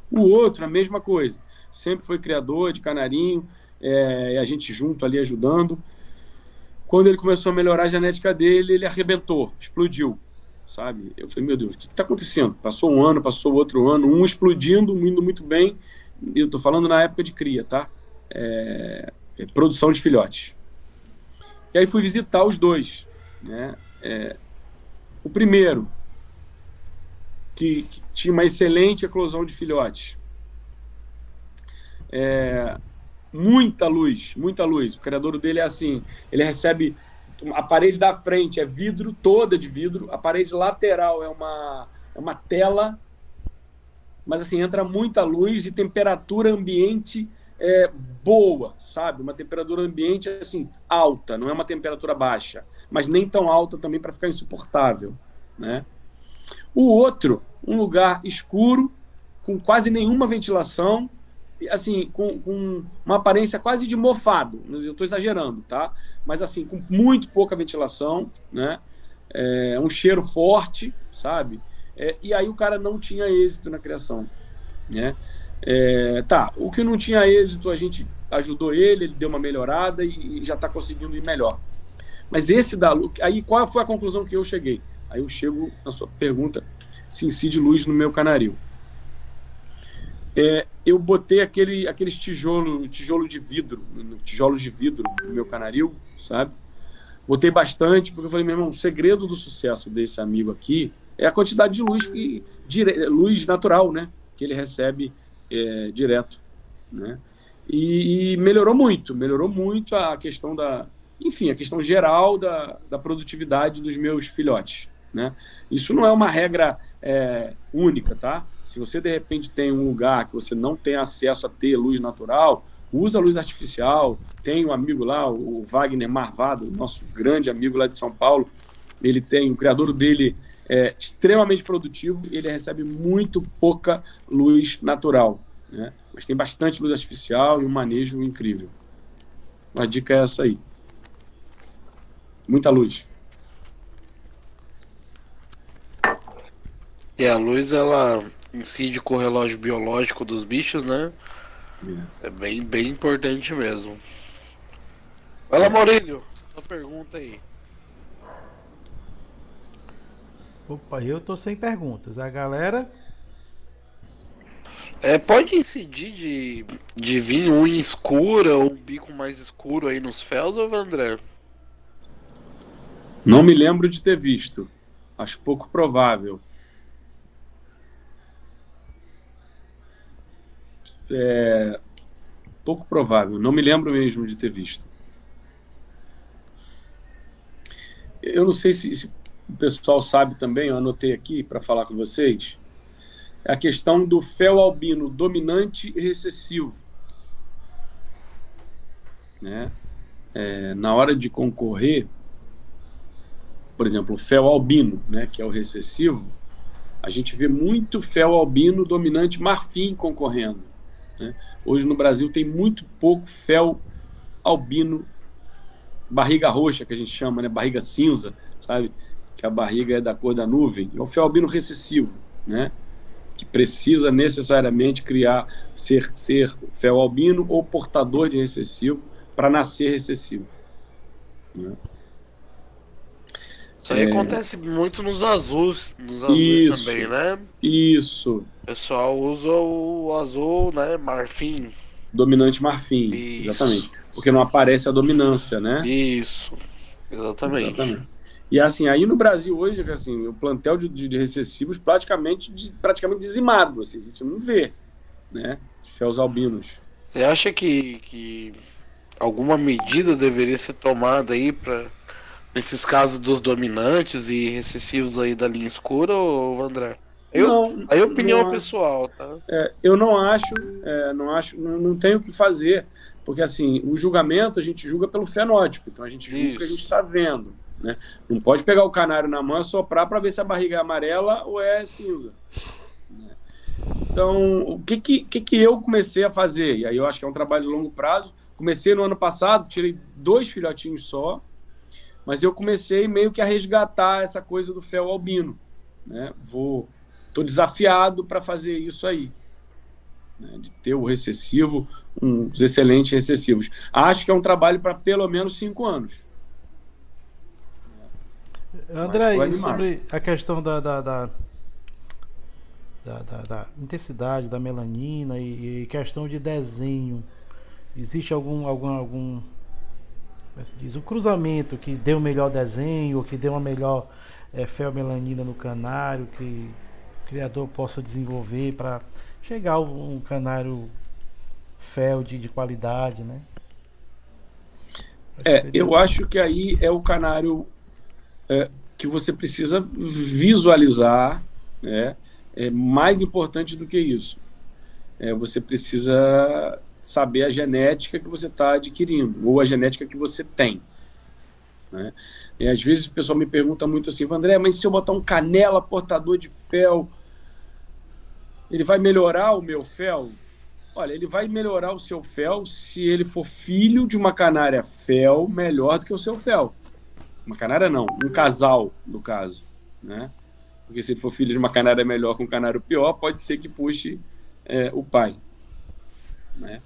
O outro, a mesma coisa. Sempre foi criador de canarinho, a gente junto ali ajudando. Quando ele começou a melhorar a genética dele, ele arrebentou, explodiu, sabe? Eu falei, meu Deus, o que está acontecendo? Passou um ano, passou outro ano, um explodindo, indo muito bem. Eu estou falando na época de cria, tá? Produção de filhotes. E aí fui visitar os 2, né? O primeiro, que tinha uma excelente eclosão de filhotes. Muita luz. O criadouro dele é assim, ele recebe... A parede da frente é vidro, toda de vidro. A parede lateral é uma tela, mas assim, entra muita luz e temperatura ambiente boa, sabe? Uma temperatura ambiente assim, alta, não é uma temperatura baixa, mas nem tão alta também para ficar insuportável, né? O outro, um lugar escuro, com quase nenhuma ventilação, assim, com uma aparência quase de mofado, eu estou exagerando, tá? Mas assim, com muito pouca ventilação, né? Um cheiro forte, sabe? E aí o cara não tinha êxito na criação, né? O que não tinha êxito, a gente ajudou ele deu uma melhorada e já está conseguindo ir melhor. Mas esse aí qual foi a conclusão que eu cheguei? Aí eu chego na sua pergunta, se incide luz no meu canarinho. Eu botei aqueles tijolos de vidro no meu canarinho, sabe? Botei bastante, porque eu falei, meu irmão, o segredo do sucesso desse amigo aqui é a quantidade de luz, luz natural, né? Que ele recebe direto, né? E melhorou muito a questão a questão geral da produtividade dos meus filhotes, né? Isso não é uma regra única, tá? Se você de repente tem um lugar que você não tem acesso a ter luz natural, usa luz artificial. Tem um amigo lá, o Wagner Marvado, nosso grande amigo lá de São Paulo, o criador dele é extremamente produtivo, ele recebe muito pouca luz natural, né? Mas tem bastante luz artificial e um manejo incrível. A dica é essa aí. Muita luz. E a luz, ela incide com o relógio biológico dos bichos, né? É bem, bem importante mesmo. Vai lá, Maurílio, uma pergunta aí. Opa, eu tô sem perguntas. A galera... Pode incidir de vir unha escura ou um bico mais escuro aí nos féus, ou André? Não me lembro de ter visto. Acho pouco provável. Pouco provável. Não me lembro mesmo de ter visto. Eu não sei se o pessoal sabe também, eu anotei aqui para falar com vocês, é a questão do fel albino dominante e recessivo, né? Na hora de concorrer, por exemplo, o fel albino, né, que é o recessivo, a gente vê muito fel albino dominante marfim concorrendo, né? Hoje no Brasil tem muito pouco fel albino, barriga roxa, que a gente chama, né? Barriga cinza, sabe? Que a barriga é da cor da nuvem. É o fel albino recessivo, né? Que precisa necessariamente ser fel albino ou portador de recessivo para nascer recessivo, né? Isso aí acontece muito nos azuis Isso, também, né? Isso. O pessoal usa o azul, né? Marfim. Dominante marfim, Isso. exatamente. Porque não aparece a dominância, né? Isso, exatamente. E assim, aí no Brasil hoje, assim, o plantel de recessivos praticamente dizimado, assim, a gente não vê, né? Féus albinos. Você acha que alguma medida deveria ser tomada aí para esses casos dos dominantes e recessivos aí da linha escura, ou André? Aí opinião pessoal, tá? Eu não acho, não tem o que fazer, porque assim, o julgamento a gente julga pelo fenótipo, então a gente julga o que a gente está vendo, né? Não pode pegar o canário na mão e soprar para ver se a barriga é amarela ou é cinza. Então, o que eu comecei a fazer? E aí eu acho que é um trabalho de longo prazo. Comecei no ano passado, tirei 2 filhotinhos só, mas eu comecei meio que a resgatar essa coisa do fel albino, né? Tô desafiado para fazer isso aí, né? De ter o recessivo, uns excelentes recessivos. Acho que é um trabalho para pelo menos 5 anos. André, e sobre a questão da intensidade da melanina e questão de desenho, existe algum como se diz, um cruzamento que dê um melhor desenho, ou que dê uma melhor feomelanina no canário, que o criador possa desenvolver para chegar a um canário fel de qualidade, né? Eu acho que aí é o canário que você precisa visualizar, né? É mais importante do que isso. Você precisa saber a genética que você está adquirindo, ou a genética que você tem, né? E às vezes o pessoal me pergunta muito assim: André, mas se eu botar um canela portador de fel, ele vai melhorar o meu fel? Olha, ele vai melhorar o seu fel se ele for filho de uma canária fel melhor do que o seu fel. Uma canária não, um casal, no caso, né? Porque se ele for filho de uma canária melhor com um canário pior, pode ser que puxe o pai, né?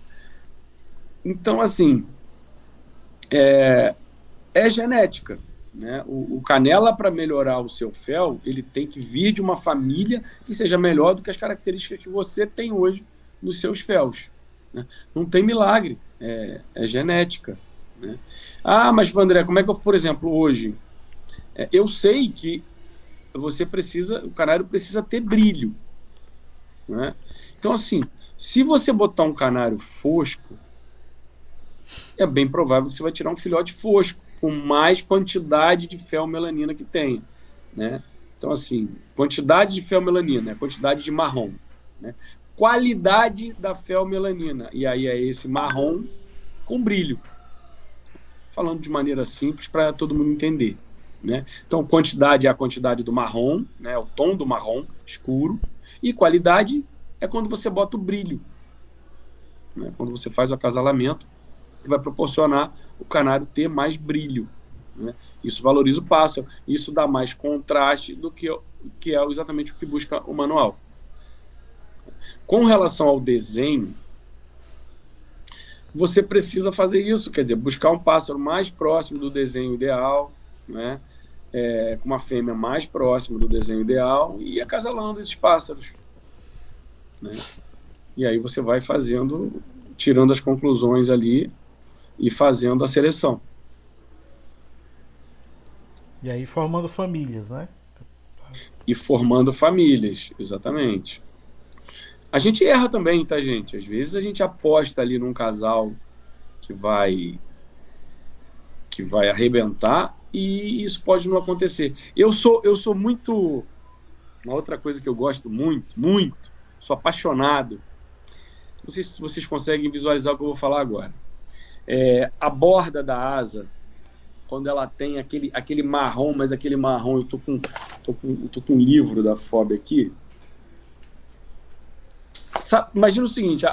Então, assim, é genética, né? O canela, para melhorar o seu fel, ele tem que vir de uma família que seja melhor do que as características que você tem hoje nos seus féus, né? Não tem milagre, é genética, né? Ah, mas André, como é que eu, por exemplo, hoje, eu sei que o canário precisa ter brilho, né? Então, assim, se você botar um canário fosco, é bem provável que você vai tirar um filhote fosco, com mais quantidade de feomelanina que tenha, né? Então, assim, quantidade de feomelanina, quantidade de marrom, né? Qualidade da feomelanina, e aí é esse marrom com brilho. Falando de maneira simples para todo mundo entender, né? Então, quantidade é a quantidade do marrom, né? O tom do marrom escuro, e qualidade é quando você bota o brilho, né? Quando você faz o acasalamento, que vai proporcionar o canário ter mais brilho, né? Isso valoriza o pássaro, isso dá mais contraste do que é exatamente o que busca o manual. Com relação ao desenho, você precisa fazer isso, quer dizer, buscar um pássaro mais próximo do desenho ideal, né? Com uma fêmea mais próxima do desenho ideal, e acasalando esses pássaros, né? E aí você vai tirando as conclusões ali e fazendo a seleção. E aí formando famílias, né? E formando famílias, exatamente. A gente erra também, tá, gente? Às vezes a gente aposta ali num casal que vai arrebentar, e isso pode não acontecer. Eu sou muito... Uma outra coisa que eu gosto muito, muito, sou apaixonado. Não sei se vocês conseguem visualizar o que eu vou falar agora. A borda da asa, quando ela tem aquele marrom, mas aquele marrom, eu tô com um livro da FOB aqui. Imagina o seguinte,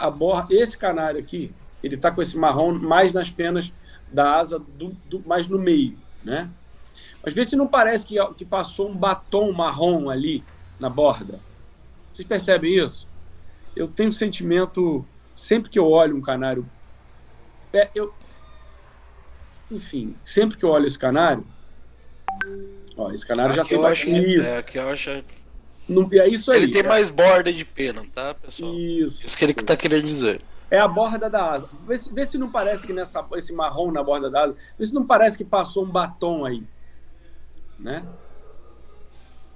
esse canário aqui, ele está com esse marrom mais nas penas da asa, mais no meio, né? Mas vê se não parece que passou um batom marrom ali na borda. Vocês percebem isso? Eu tenho um sentimento, sempre que eu olho um canário... Enfim, sempre que eu olho esse canário... Ó, esse canário já tem isso. Aqui eu acho... É isso aí. Ele tem mais borda de pena, tá, pessoal? Isso que ele tá querendo dizer. É a borda da asa. Vê se não parece que esse marrom na borda da asa, vê se não parece que passou um batom aí. Né?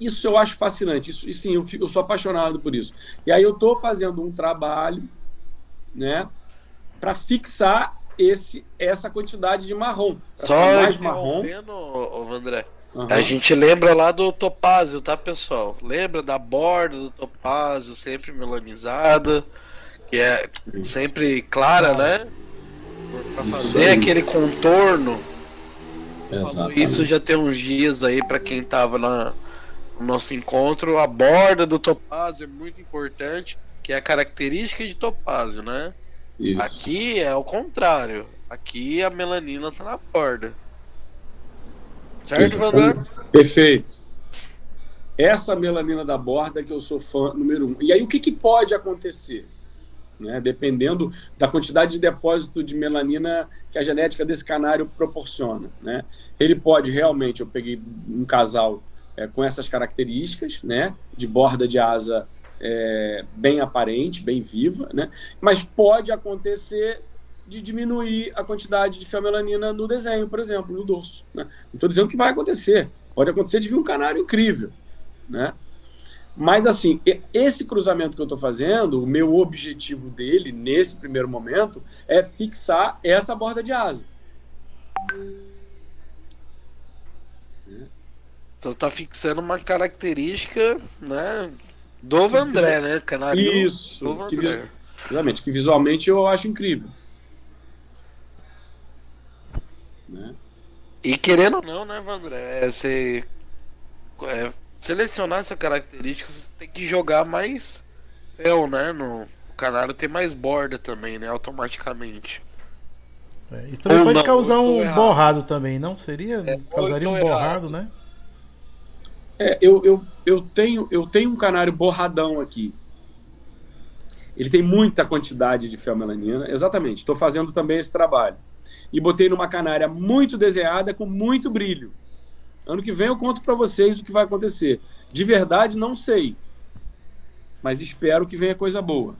Isso eu acho fascinante. Isso sim, eu sou apaixonado por isso. E aí eu tô fazendo um trabalho, né, para fixar essa quantidade de marrom. Só mais marrom. André. Uhum. A gente lembra lá do topázio, tá, pessoal? Lembra da borda do topázio, sempre melanizada, que é sempre clara, né? Pra fazer aquele contorno. Exatamente. Isso já tem uns dias aí, pra quem tava no nosso encontro. A borda do topázio é muito importante, que é a característica de topázio, né? Isso. Aqui é o contrário. Aqui a melanina tá na borda. Certo, Wander? Perfeito. Essa melanina da borda que eu sou fã número 1. E aí o que pode acontecer? Né? Dependendo da quantidade de depósito de melanina que a genética desse canário proporciona. Né? Ele pode realmente, eu peguei um casal com essas características, né? De borda de asa bem aparente, bem viva, né? Mas pode acontecer de diminuir a quantidade de feomelanina no desenho, por exemplo, no dorso. Né? Não estou dizendo que vai acontecer. Pode acontecer de vir um canário incrível. Né? Mas, assim, esse cruzamento que eu estou fazendo, o meu objetivo dele, nesse primeiro momento, é fixar essa borda de asa. Então tá fixando uma característica, né, do Vandré, né? Canário. Isso. Do Vandré. Exatamente, que visualmente eu acho incrível. Né? E querendo ou não, né, Vandré, selecionar essa característica, você tem que jogar mais fel, né, no canário ter mais borda também, né, automaticamente. Isso também pode causar um borrado também, não? Seria? Causaria um borrado, errado, né? Eu tenho um canário borradão aqui. Ele tem muita quantidade de feomelanina. Exatamente, estou fazendo também esse trabalho. E botei numa canária muito desenhada, com muito brilho. Ano que vem eu conto para vocês o que vai acontecer. De verdade, não sei. Mas espero que venha coisa boa.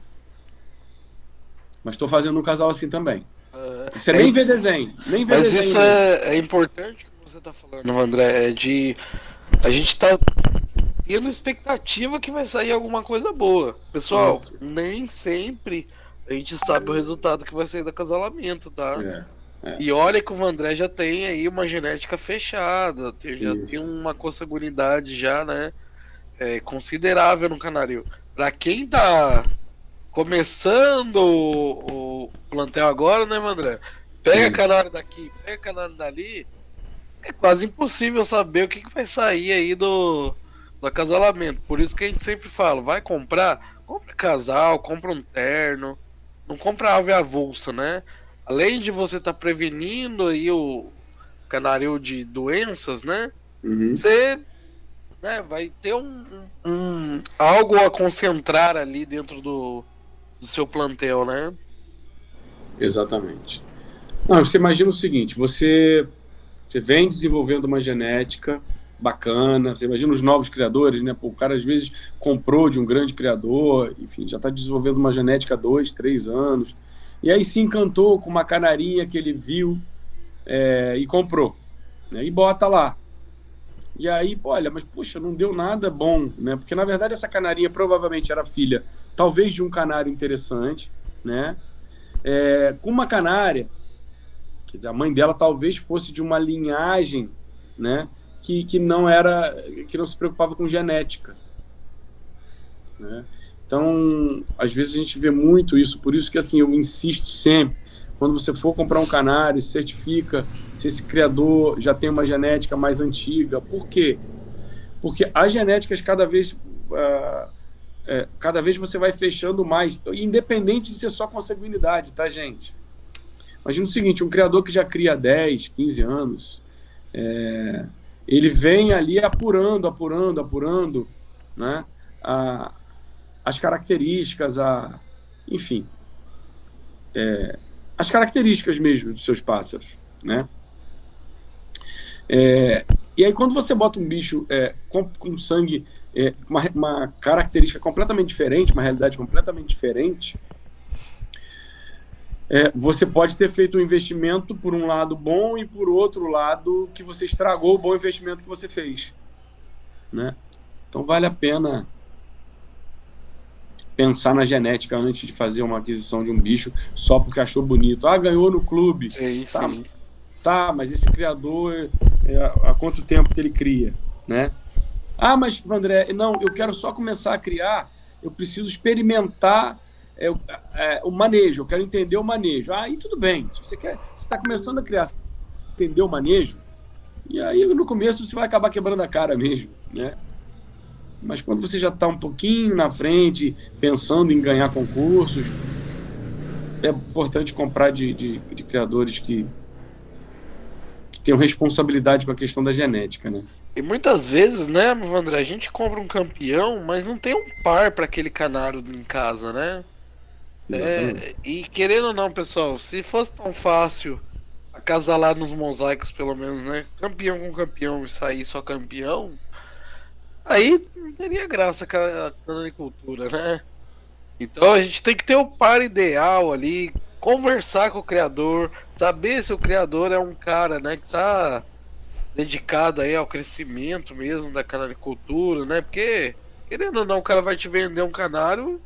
Mas estou fazendo um casal assim também. Você nem vê desenho. Nem vê mas desenho isso é importante que você está falando, André. A gente está tendo expectativa que vai sair alguma coisa boa. Pessoal, nem sempre a gente sabe o resultado que vai sair do acasalamento, tá? E olha que o Vandré já tem aí uma genética fechada, já tem uma consanguinidade já, né, considerável no canário. Pra quem tá começando o plantel agora, né, Vandré? Pega canário daqui, pega canário dali, é quase impossível saber o que vai sair aí do acasalamento. Por isso que a gente sempre fala, vai comprar, compra casal, compra um terno, não compra ave avulsa, né? Além de você estar prevenindo aí o canário de doenças, né? Você, né, vai ter algo a concentrar ali dentro do seu plantel, né? Exatamente. Não, você imagina o seguinte, você vem desenvolvendo uma genética bacana, você imagina os novos criadores, né? Pô, o cara às vezes comprou de um grande criador, enfim, já está desenvolvendo uma genética há 2, 3 anos, e aí se encantou com uma canarinha que ele viu e comprou, né? E bota lá. E aí, olha, mas puxa, não deu nada bom, né? Porque na verdade essa canarinha provavelmente era filha, talvez de um canário interessante, né? Com uma canária, quer dizer, a mãe dela talvez fosse de uma linhagem, né? Que não se preocupava com genética, né? Então, às vezes a gente vê muito isso, por isso que assim, eu insisto sempre, quando você for comprar um canário, certifica se esse criador já tem uma genética mais antiga. Por quê? Porque as genéticas cada vez cada vez você vai fechando mais, independente de ser só consanguinidade, tá, gente? Imagina o seguinte, um criador que já cria há 10, 15 anos, ele vem ali apurando, né, as características, enfim, as características mesmo dos seus pássaros, né? E aí quando você bota um bicho com sangue, uma característica completamente diferente, uma realidade completamente diferente, você pode ter feito um investimento por um lado bom e por outro lado que você estragou o bom investimento que você fez, né? Então vale a pena pensar na genética antes de fazer uma aquisição de um bicho só porque achou bonito. Ganhou no clube. Sim. Tá, mas esse criador, há quanto tempo que ele cria, né? Mas, André, não, eu quero só começar a criar, eu preciso experimentar o manejo, eu quero entender o manejo. Aí tudo bem, se você está começando a criar, entender o manejo, e aí no começo você vai acabar quebrando a cara mesmo, né? Mas quando você já está um pouquinho na frente, pensando em ganhar concursos, é importante comprar de criadores que tenham responsabilidade com a questão da genética, né? E muitas vezes, né, André, a gente compra um campeão, mas não tem um par para aquele canário em casa, né? E querendo ou não, pessoal, se fosse tão fácil acasalar nos mosaicos, pelo menos, né? Campeão com campeão e sair só campeão, aí não teria graça a canonicultura, né? Então a gente tem que ter o par ideal ali, conversar com o criador, saber se o criador é um cara, né, que tá dedicado aí ao crescimento mesmo da canaricultura, né? Porque, querendo ou não, o cara vai te vender um canário,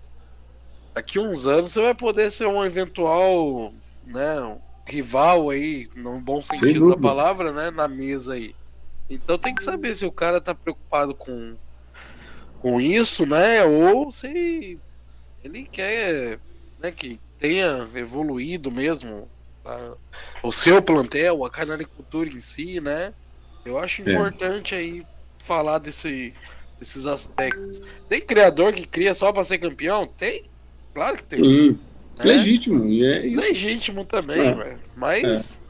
daqui uns anos você vai poder ser um eventual, né, um rival aí, no bom sentido da palavra, né, na mesa aí. Então tem que saber se o cara tá preocupado com isso, né, ou se ele quer, né, que tenha evoluído mesmo o seu plantel, a canaricultura em si, né? Eu acho importante aí falar desses aspectos. Tem criador que cria só para ser campeão? Tem, claro que tem. Né? Legítimo, e é isso. Legítimo também, velho. Mas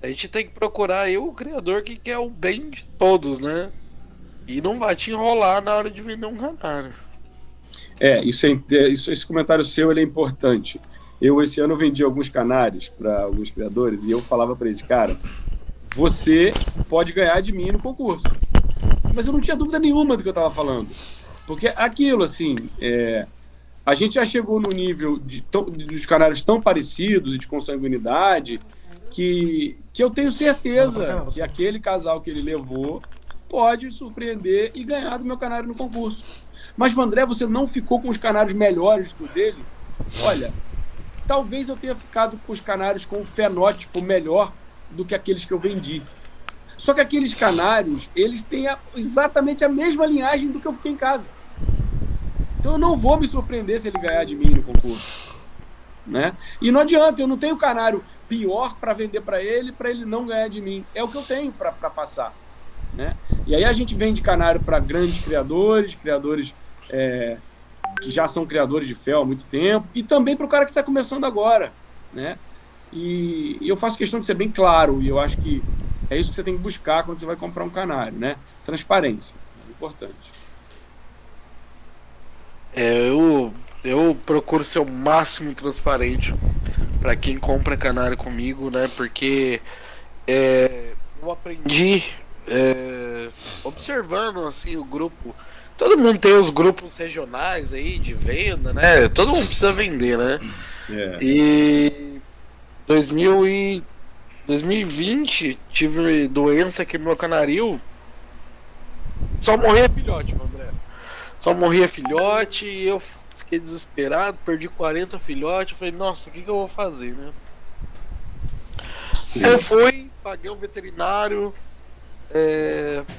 a gente tem que procurar aí o criador que quer o bem de todos, né? E não vai te enrolar na hora de vender um canário. Esse comentário seu ele é importante. Esse ano eu vendi alguns canários para alguns criadores e eu falava para eles, cara, você pode ganhar de mim no concurso. Mas eu não tinha dúvida nenhuma do que eu estava falando. Porque aquilo, assim, a gente já chegou no nível dos canários tão parecidos e de consanguinidade que eu tenho certeza que aquele casal que ele levou pode surpreender e ganhar do meu canário no concurso. Mas, André, você não ficou com os canários melhores que o dele? Olha, talvez eu tenha ficado com os canários com um fenótipo melhor do que aqueles que eu vendi. Só que aqueles canários, eles têm exatamente a mesma linhagem do que eu fiquei em casa. Então eu não vou me surpreender se ele ganhar de mim no concurso, né? E não adianta, eu não tenho canário pior para vender para ele não ganhar de mim. É o que eu tenho para passar, né? E aí a gente vende canário para grandes criadores que já são criadores de fel há muito tempo, e também para o cara que está começando agora, né? E eu faço questão de ser bem claro, e eu acho que é isso que você tem que buscar quando você vai comprar um canário, né? Transparência, é importante. Eu procuro ser o máximo transparente para quem compra canário comigo, né? Porque eu aprendi observando assim o grupo. Todo mundo tem os grupos regionais aí de venda, né? Todo mundo precisa vender, né? E 2020 tive doença que meu canarinho só morria filhote, André. Só morria filhote e eu fiquei desesperado, perdi 40 filhotes. Falei, nossa, o que eu vou fazer, né? Eu fui, paguei um veterinário.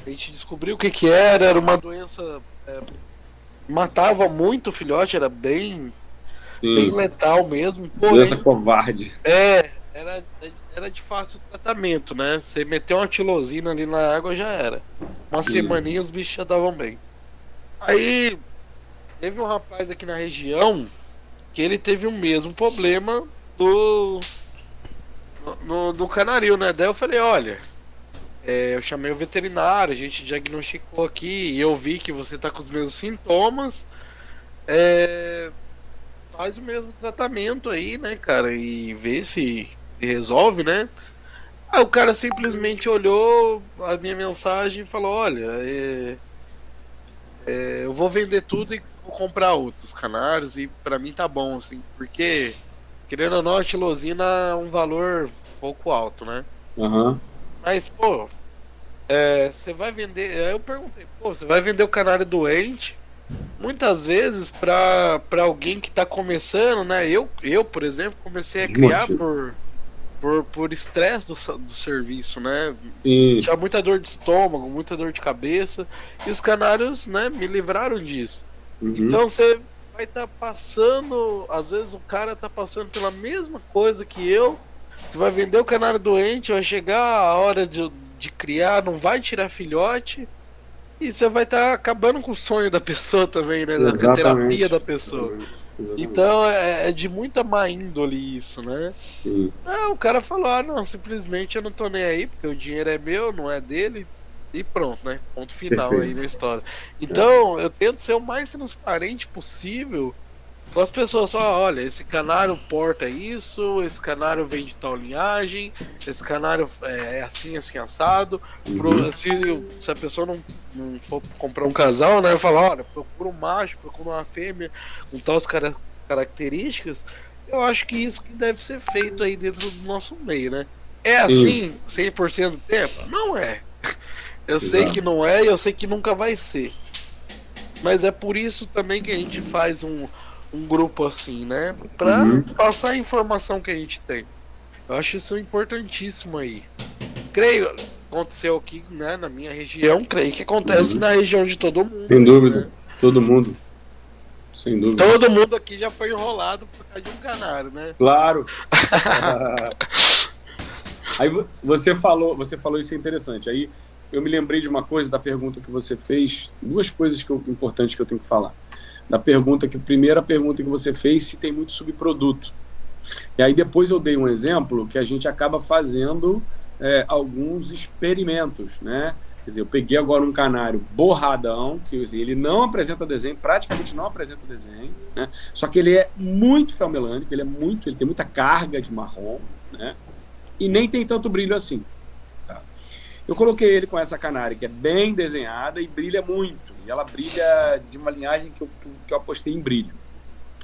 A gente descobriu o que era uma doença, matava muito o filhote, era bem letal mesmo. Porém, doença covarde. Era de fácil tratamento, né? Você meteu uma tilosina ali na água, já era. Uma semaninha os bichos já estavam bem. Aí teve um rapaz aqui na região que ele teve o mesmo problema do canaril, né? Daí eu falei, olha, eu chamei o veterinário, a gente diagnosticou aqui e eu vi que você tá com os mesmos sintomas. Faz o mesmo tratamento aí, né, cara? E vê se resolve, né? Aí o cara simplesmente olhou a minha mensagem e falou, olha, eu vou vender tudo e vou comprar outros canários e pra mim tá bom, assim, porque, querendo ou não, a tilosina é um valor um pouco alto, né? Aham. Mas, pô, você vai vender... Aí eu perguntei, pô, você vai vender o canário doente? Muitas vezes pra alguém que tá começando, né? Eu, por exemplo, comecei a criar por estresse do serviço, né? Sim. Tinha muita dor de estômago, muita dor de cabeça, e os canários, né, me livraram disso. Uhum. Então você vai estar passando, às vezes o cara tá passando pela mesma coisa que eu. Você vai vender o canário doente, vai chegar a hora de criar, não vai tirar filhote, e você vai estar acabando com o sonho da pessoa também, né? Com a terapia da pessoa. Exatamente. Então é de muita má índole isso, né? Sim. O cara falou, não, simplesmente eu não tô nem aí, porque o dinheiro é meu, não é dele, e pronto, né? Ponto final. Perfeito. Aí na história. Então, eu tento ser o mais transparente possível com as pessoas. Falar, olha, esse canário porta isso, esse canário vem de tal linhagem, esse canário é assim, assim, assado. Se a pessoa não for comprar um casal, né? Eu falo, olha, procura um macho, procura uma fêmea com tais características. Eu acho que isso que deve ser feito aí dentro do nosso meio, né? É assim 100% do tempo? Não é. Eu sei que não é e eu sei que nunca vai ser. Mas é por isso também que a gente faz um grupo assim, né? Pra passar a informação que a gente tem. Eu acho isso importantíssimo aí. Creio, aconteceu aqui, né, na minha região, creio que acontece na região de todo mundo. Sem dúvida. Né? Todo mundo. Sem dúvida. Todo mundo aqui já foi enrolado por causa de um canário, né? Claro. Aí você falou isso é interessante. Aí eu me lembrei de uma coisa da pergunta que você fez, duas coisas importantes que eu tenho que falar. Primeira pergunta que você fez, se tem muito subproduto. E aí depois eu dei um exemplo que a gente acaba fazendo alguns experimentos, né? Quer dizer, eu peguei agora um canário borradão, que assim, ele não apresenta desenho, praticamente não apresenta desenho, né? Só que ele é muito felmelânico, ele tem muita carga de marrom, né? E nem tem tanto brilho assim. Tá? Eu coloquei ele com essa canária que é bem desenhada e brilha muito. E ela brilha de uma linhagem que eu apostei em brilho.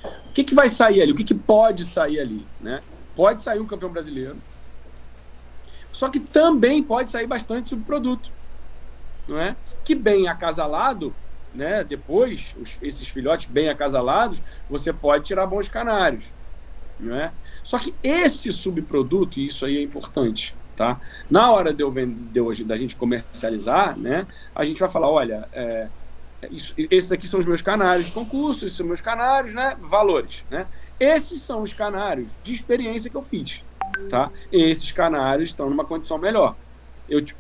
O que vai sair ali? O que pode sair ali? Né? Pode sair um campeão brasileiro. Só que também pode sair bastante subproduto. Não é? Que bem acasalado, né? Depois, esses filhotes bem acasalados, você pode tirar bons canários. Não é? Só que esse subproduto, e isso aí é importante, tá? Na hora da gente comercializar, né, a gente vai falar, olha, esses aqui são os meus canários de concurso, esses são meus canários, né, valores, né? Esses são os canários de experiência que eu fiz, tá? Esses canários estão numa condição melhor.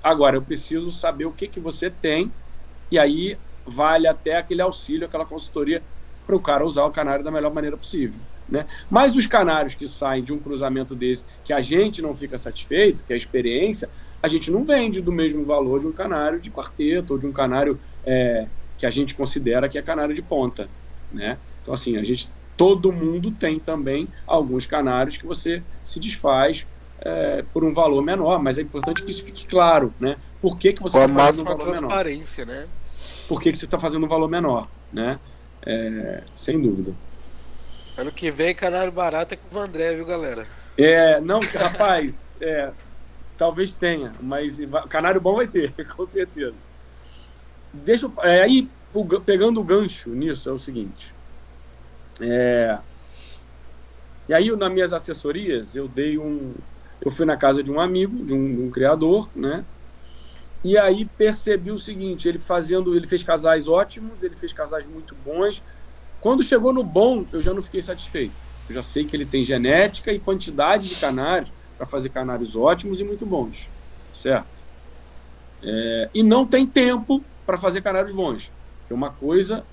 Agora, eu preciso saber o que você tem, e aí vale até aquele auxílio, aquela consultoria para o cara usar o canário da melhor maneira possível. Né? Mas os canários que saem de um cruzamento desse, que a gente não fica satisfeito, que é a experiência, a gente não vende do mesmo valor de um canário de quarteto ou de um canário que a gente considera que é canário de ponta. Né? Então, assim, todo mundo tem também alguns canários que você se desfaz por um valor menor, mas é importante que isso fique claro. Né? Por que você está fazendo um valor menor? Transparência, né? Por que você está fazendo um valor menor? Né? Sem dúvida. Ano que vem, canário barato é com o Vandré, viu, galera? Não, rapaz, talvez tenha, mas canário bom vai ter, com certeza. Aí, pegando o gancho nisso, é o seguinte. E aí, nas minhas assessorias, eu fui na casa de um amigo, de um criador, né? E aí percebi o seguinte, ele fez casais ótimos, ele fez casais muito bons. Quando chegou no bom, eu já não fiquei satisfeito. Eu já sei que ele tem genética e quantidade de canários para fazer canários ótimos e muito bons. Certo? E não tem tempo para fazer canários bons. Porque uma coisa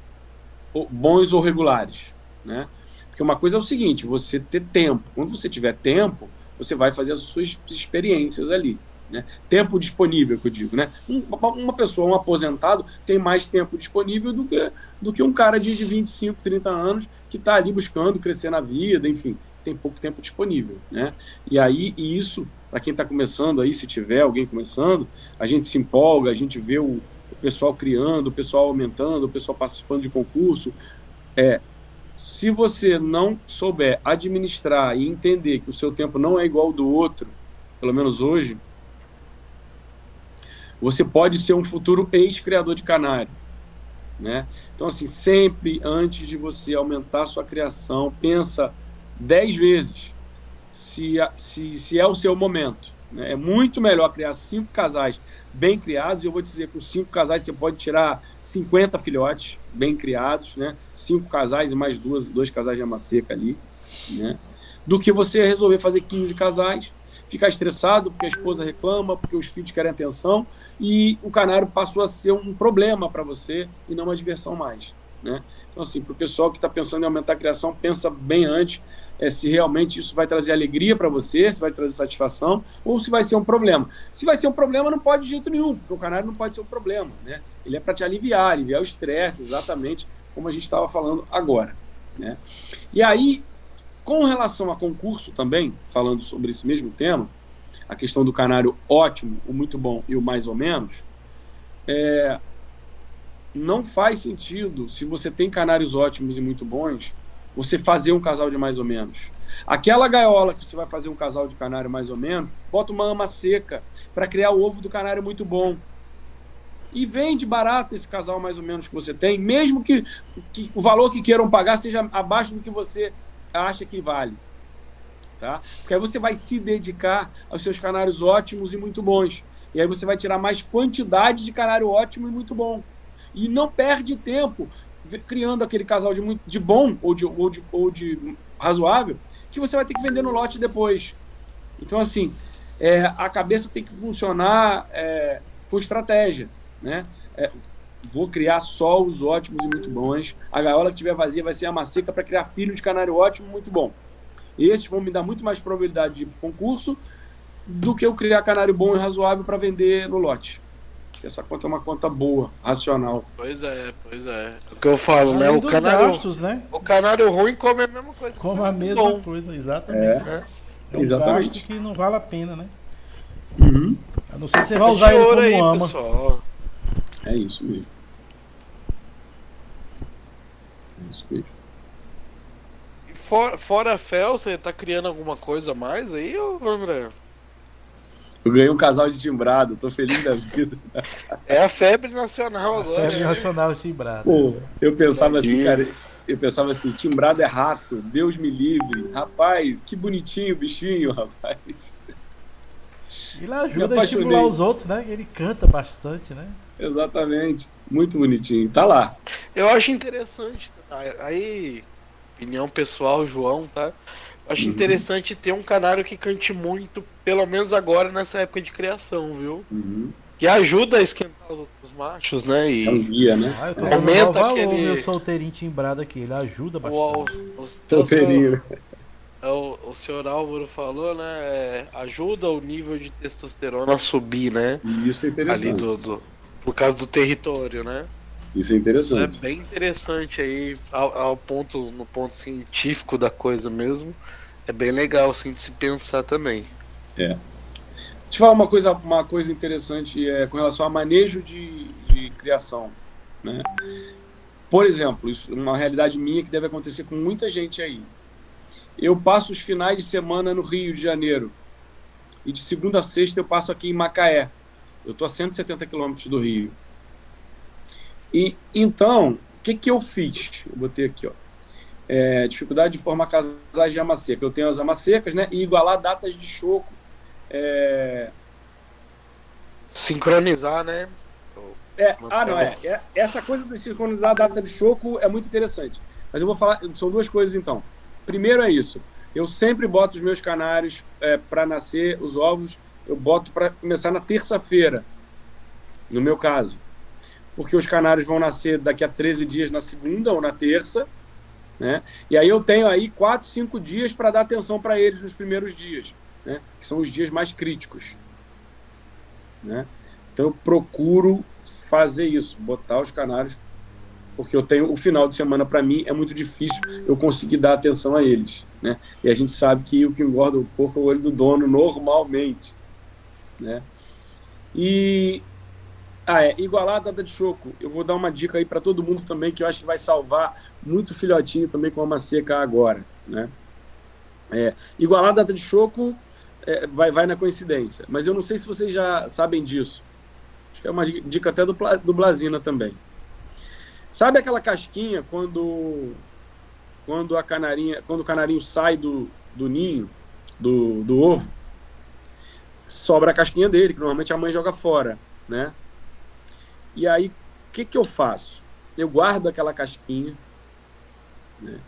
bons ou regulares, né? Porque uma coisa é o seguinte, você ter tempo. Quando você tiver tempo, você vai fazer as suas experiências ali, né? Tempo disponível, que eu digo, né? Uma pessoa, um aposentado, tem mais tempo disponível do que um cara de 25, 30 anos que está ali buscando crescer na vida, enfim, tem pouco tempo disponível, né? E aí, isso, para quem está começando aí, se tiver alguém começando, a gente se empolga, a gente vê o pessoal criando, o pessoal aumentando, o pessoal participando de concurso. Se você não souber administrar e entender que o seu tempo não é igual ao do outro, pelo menos hoje, você pode ser um futuro ex-criador de canário, né? Então, assim, sempre antes de você aumentar a sua criação, pensa 10 vezes se é o seu momento, né? É muito melhor criar 5 casais bem criados, e eu vou te dizer que com 5 casais você pode tirar 50 filhotes bem criados, né? 5 casais e mais 2 casais de ama seca ali, né? Do que você resolver fazer 15 casais, ficar estressado porque a esposa reclama, porque os filhos querem atenção, e o canário passou a ser um problema para você e não uma diversão mais, né? Então, assim, para o pessoal que está pensando em aumentar a criação, pensa bem antes se realmente isso vai trazer alegria para você, se vai trazer satisfação, ou se vai ser um problema. Se vai ser um problema, não pode de jeito nenhum, porque o canário não pode ser um problema, né? Ele é para te aliviar o estresse, exatamente como a gente estava falando agora, né? E aí, com relação a concurso também, falando sobre esse mesmo tema, a questão do canário ótimo, o muito bom e o mais ou menos, não faz sentido, se você tem canários ótimos e muito bons, você fazer um casal de mais ou menos. Aquela gaiola que você vai fazer um casal de canário mais ou menos, bota uma ama seca para criar o ovo do canário muito bom. E vende barato esse casal mais ou menos que você tem, mesmo que o valor que queiram pagar seja abaixo do que você acha que vale. Tá? Porque aí você vai se dedicar aos seus canários ótimos e muito bons. E aí você vai tirar mais quantidade de canário ótimo e muito bom. E não perde tempo criando aquele casal de bom ou de razoável, que você vai ter que vender no lote depois. Então, assim, a cabeça tem que funcionar com estratégia, né? Vou criar só os ótimos e muito bons. A gaiola que estiver vazia vai ser a ama seca para criar filho de canário ótimo e muito bom. Esses vão me dar muito mais probabilidade de ir para o concurso do que eu criar canário bom e razoável para vender no lote. Essa conta é uma conta boa, racional. Pois é. O que eu falo, né? O canário, gastos, né? O canário ruim come a mesma coisa. Come a mesma coisa, exatamente. É um exatamente. gasto que não vale a pena, né? Uhum. A não ser que você vai usar ele como aí, ama. Pessoal. É isso mesmo. E fora a fel, você tá criando alguma coisa a mais aí, ô André? Eu ganhei um casal de timbrado, tô feliz da vida. É a febre nacional agora. Febre nacional timbrada. Pô, eu pensava assim, cara, timbrado é rato, Deus me livre. Rapaz, que bonitinho o bichinho, rapaz. Ele ajuda a estimular os outros, né? Ele canta bastante, né? Exatamente. Muito bonitinho. Tá lá. Eu acho interessante. Aí, opinião pessoal, João, tá? Eu acho interessante ter um canário que cante muito, pelo menos agora nessa época de criação, viu? Que ajuda a esquentar os outros machos, né? E é um guia, né? Eu tô aumenta valor, aquele... meu solteirinho timbrado aqui, ele ajuda bastante. Solteirinho. O senhor Álvaro falou, né? Ajuda o nível de testosterona a subir, né? Isso é interessante. Ali por causa do território, né? Isso é interessante. É bem interessante aí, no ponto científico da coisa mesmo. É bem legal, assim, de se pensar também. Deixa eu falar uma coisa interessante com relação ao manejo de criação, né? Por exemplo, isso é uma realidade minha que deve acontecer com muita gente aí. Eu passo os finais de semana no Rio de Janeiro. E de segunda a sexta eu passo aqui em Macaé. Eu estou a 170 quilômetros do Rio. E então, o que eu fiz? Eu botei aqui, ó. Dificuldade de formar casais de ama seca. Eu tenho as amas secas, né? E igualar datas de choco. Sincronizar, né? Essa coisa de sincronizar a data de choco é muito interessante. Mas eu vou falar, são duas coisas então. Primeiro é isso. Eu sempre boto os meus canários para nascer, os ovos, eu boto para começar na terça-feira, no meu caso. porque os canários vão nascer daqui a 13 dias na segunda ou na terça, né? E aí eu tenho aí 4, 5 dias para dar atenção para eles nos primeiros dias, né? Que são os dias mais críticos, né? Então eu procuro fazer isso, botar os canários, porque eu tenho o final de semana, para mim é muito difícil eu conseguir dar atenção a eles, né? E a gente sabe que o que engorda o porco é o olho do dono normalmente, né? E igualar a data de choco, eu vou dar uma dica aí para todo mundo também, que eu acho que vai salvar muito filhotinho também com a maceca agora, né? Igualar a data de choco vai na coincidência, mas eu não sei se vocês já sabem disso. Acho que é uma dica até do Blasina também. Sabe aquela casquinha quando o canarinho sai do ninho, do ovo, sobra a casquinha dele, que normalmente a mãe joga fora, né? E aí, o que eu faço? Eu guardo aquela casquinha, né?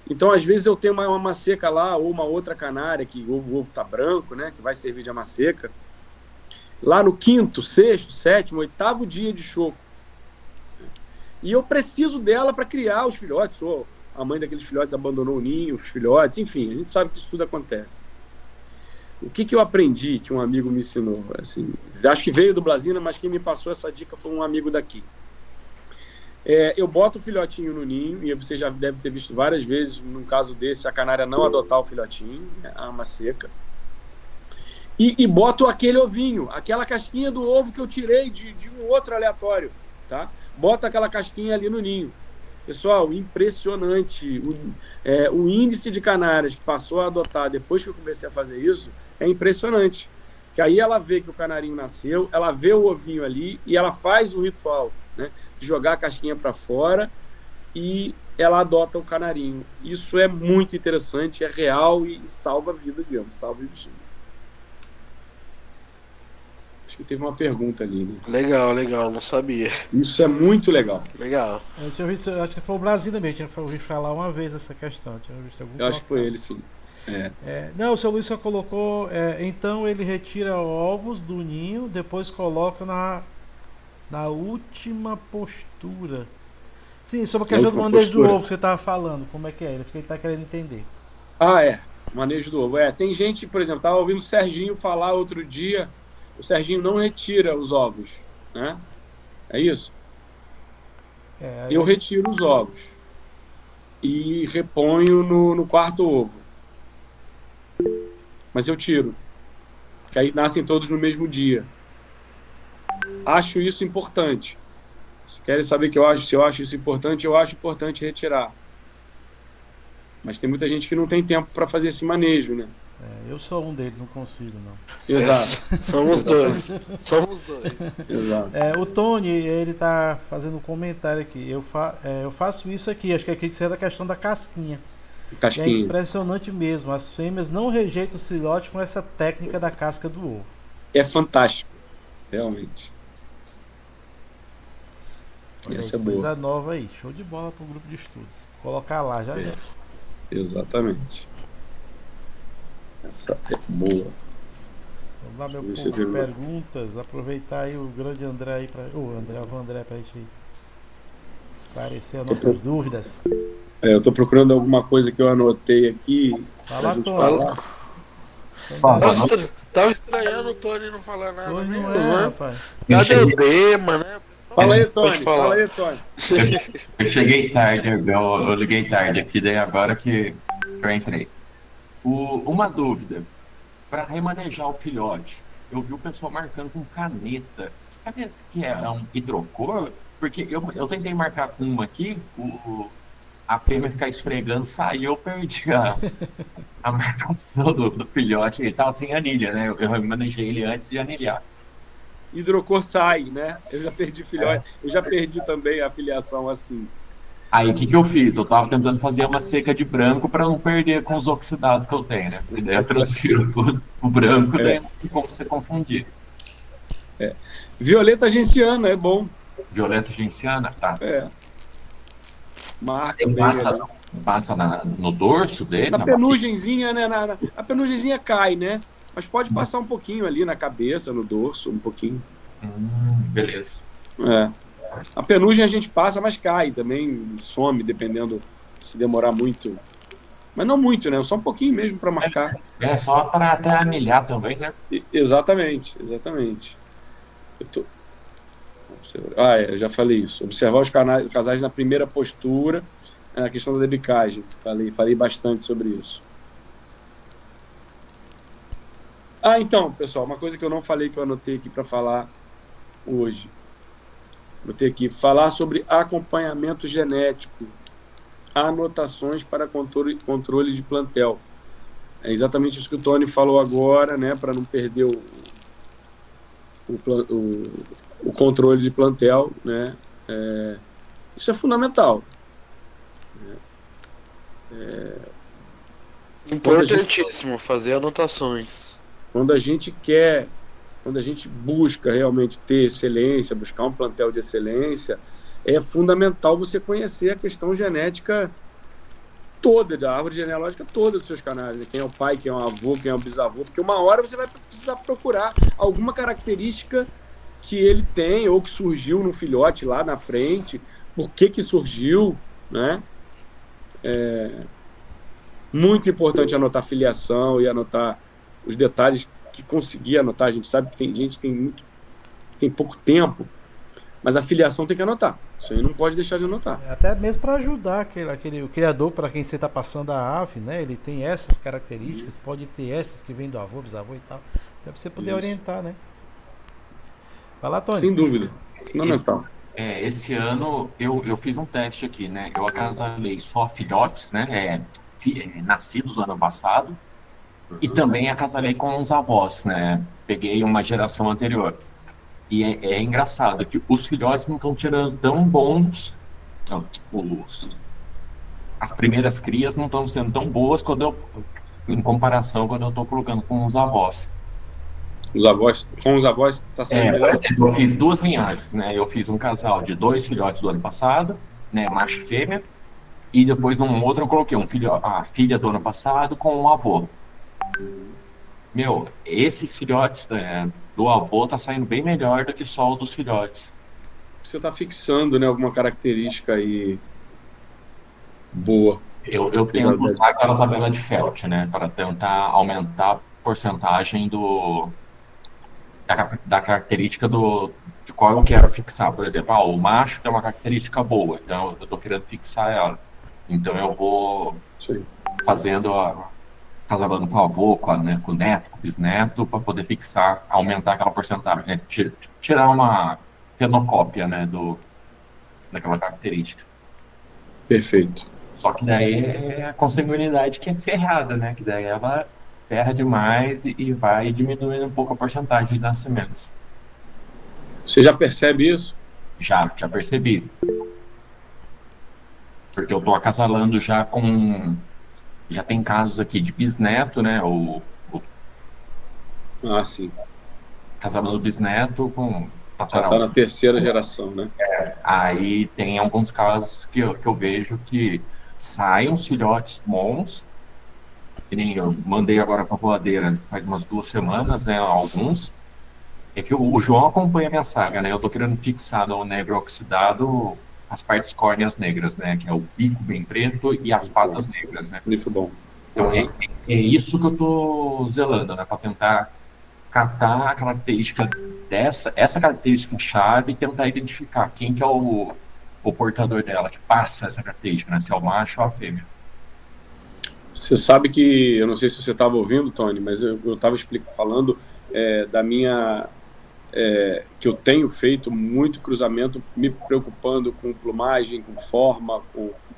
Então, às vezes, eu tenho uma maceca lá, ou uma outra canária, que o ovo está branco, né? Que vai servir de amaceca. Lá no 5º, 6º, 7º, 8º dia de choco. E eu preciso dela para criar os filhotes, ou a mãe daqueles filhotes abandonou o ninho, os filhotes, enfim, a gente sabe que isso tudo acontece. O que eu aprendi, que um amigo me ensinou? Assim, acho que veio do Blasina, mas quem me passou essa dica foi um amigo daqui. Eu boto o filhotinho no ninho, e você já deve ter visto várias vezes, num caso desse, a canária não adotar o filhotinho, né, a maceca. E boto aquele ovinho, aquela casquinha do ovo que eu tirei de um outro aleatório, tá? Bota aquela casquinha ali no ninho. Pessoal, impressionante. O índice de canárias que passou a adotar depois que eu comecei a fazer isso é impressionante. Que aí ela vê que o canarinho nasceu, ela vê o ovinho ali e ela faz o ritual, né, de jogar a casquinha para fora e ela adota o canarinho. Isso é muito interessante, é real e salva a vida, digamos, salva o bichinho. Acho que teve uma pergunta ali, né? Legal, não sabia. Isso é muito legal. Legal. Eu tinha visto, acho que foi o Brasil também, eu tinha ouvido falar uma vez essa questão. Eu acho que foi ele, sim. Não, o seu Luiz só colocou. Então ele retira ovos do ninho, depois coloca na última postura. Sim, sobre a questão do manejo do ovo que você estava falando, como é que é? Acho que ele está querendo entender. Manejo do ovo. Tem gente, por exemplo, estava ouvindo o Serginho falar outro dia. O Serginho não retira os ovos, né? É isso? Eu retiro os ovos e reponho no 4º ovo. Mas eu tiro, porque aí nascem todos no mesmo dia. Acho isso importante. Se querem saber se eu acho isso importante, eu acho importante retirar. Mas tem muita gente que não tem tempo para fazer esse manejo, né? Eu sou um deles, não consigo, não. Exato. Somos dois. Exato. O Tony, ele tá fazendo um comentário aqui. Eu faço isso aqui, acho que aqui é da questão da casquinha. É impressionante mesmo. As fêmeas não rejeitam o filhote com essa técnica da casca do ovo. É fantástico, realmente. Essa é boa. Coisa nova aí, show de bola pro grupo de estudos. Colocar lá já. Exatamente. Essa é boa. Vamos lá, meu povo, perguntas. Aproveitar aí o grande André aí para o André pra gente esclarecer as nossas dúvidas. Eu tô procurando alguma coisa que eu anotei aqui. Fala, Tony. Tava estranhando o Tony não falar nada. Tony não é, rapaz. Cadê o Dema, né? Fala aí, Tony. Eu cheguei tarde, eu liguei tarde aqui, daí agora que eu entrei. Uma dúvida, para remanejar o filhote, eu vi o pessoal marcando com caneta. Que caneta que é? É um hidrocor? Porque eu tentei marcar com uma aqui, a fêmea ficar esfregando, saiu, eu perdi a marcação do filhote. Ele tava sem anilha, né? Eu remanejei ele antes de anilhar. Hidrocor sai, né? Eu já perdi filhote, eu já perdi também a filiação assim. Aí o que eu fiz? Eu tava tentando fazer uma seca de branco para não perder com os oxidados que eu tenho, né? Daí eu transfiro tudo o branco, daí não tem como você confundir. Violeta genciana, é bom. Violeta genciana, tá. Marca bem, passa no dorso dele? A penugenzinha, né? A penugenzinha cai, né? Mas pode passar um pouquinho ali na cabeça, no dorso, um pouquinho. Beleza. A penugem a gente passa, mas cai também, some, dependendo se demorar muito. Mas não muito, né? Só um pouquinho mesmo para marcar. Só para até anilhar também, né? Exatamente. Eu já falei isso. Observar os casais na primeira postura, a questão da debicagem. Falei bastante sobre isso. Então, pessoal, uma coisa que eu não falei, que eu anotei aqui para falar hoje. Vou ter que falar sobre acompanhamento genético, anotações para controle de plantel. É exatamente isso que o Tony falou agora, né, para não perder o controle de plantel, né? Isso é fundamental. Importantíssimo fazer anotações. Quando a gente busca realmente ter excelência, buscar um plantel de excelência, é fundamental você conhecer a questão genética toda, da árvore genealógica toda dos seus canais, né? Quem é o pai, quem é o avô, quem é o bisavô, porque uma hora você vai precisar procurar alguma característica que ele tem ou que surgiu no filhote lá na frente, por que surgiu, né? Muito importante anotar filiação e anotar os detalhes que conseguir anotar. A gente sabe que tem gente que tem pouco tempo, mas a filiação tem que anotar. Isso aí não pode deixar de anotar. Até mesmo para ajudar o criador, para quem você está passando a ave, né? Ele tem essas características, pode ter essas que vêm do avô, bisavô e tal. Então, para você poder orientar, né? Vai lá, Tony. Sem dúvida. Fundamental. Esse ano eu fiz um teste aqui, né? Eu acasalei só filhotes, né? Nascidos no ano passado. E também acasalei com os avós, né? Peguei uma geração anterior. E é engraçado que os filhotes não estão tirando tão bons. As primeiras crias não estão sendo tão boas em comparação quando eu estou colocando com os avós. Com os avós está sendo melhor? Eu fiz 2 linhagens, né? Eu fiz um casal de 2 filhotes do ano passado, né? Macho e fêmea. E depois um outro eu coloquei a filha do ano passado com o avô. Esses filhotes do avô tá saindo bem melhor do que só o dos filhotes. Você tá fixando, né, alguma característica aí boa. Eu tento usar aquela tabela de Felt, né, para tentar aumentar a porcentagem da característica de qual eu quero fixar. Por exemplo, o macho tem uma característica boa, então eu tô querendo fixar ela. Então eu vou fazendo casalando com o avô, com o neto, com o bisneto, para poder fixar, aumentar aquela porcentagem, né? Tirar uma fenocópia, né, daquela característica. Perfeito. Só que daí é a consanguinidade que é ferrada, né? Que daí ela ferra demais e vai diminuindo um pouco a porcentagem de nascimentos. Você já percebe isso? Já percebi. Porque eu tô acasalando já com... Já tem casos aqui de bisneto, né? Sim. Casalando bisneto com... Já tá na terceira geração, né? Aí tem alguns casos que eu vejo que saem uns filhotes bons, que nem eu mandei agora para a voadeira faz umas 2 semanas, né? Alguns. É que o João acompanha a minha saga, né? Eu tô querendo fixar no negro oxidado as partes córneas negras, né? Que é o bico bem preto e as patas negras, né? Muito bom. Então é isso que eu tô zelando, né? Para tentar catar a característica essa característica chave e tentar identificar quem que é o portador dela, que passa essa característica, né? Se é o macho ou a fêmea. Você sabe que, eu não sei se você estava ouvindo, Tony, mas eu estava falando da minha... que eu tenho feito muito cruzamento, me preocupando com plumagem, com forma,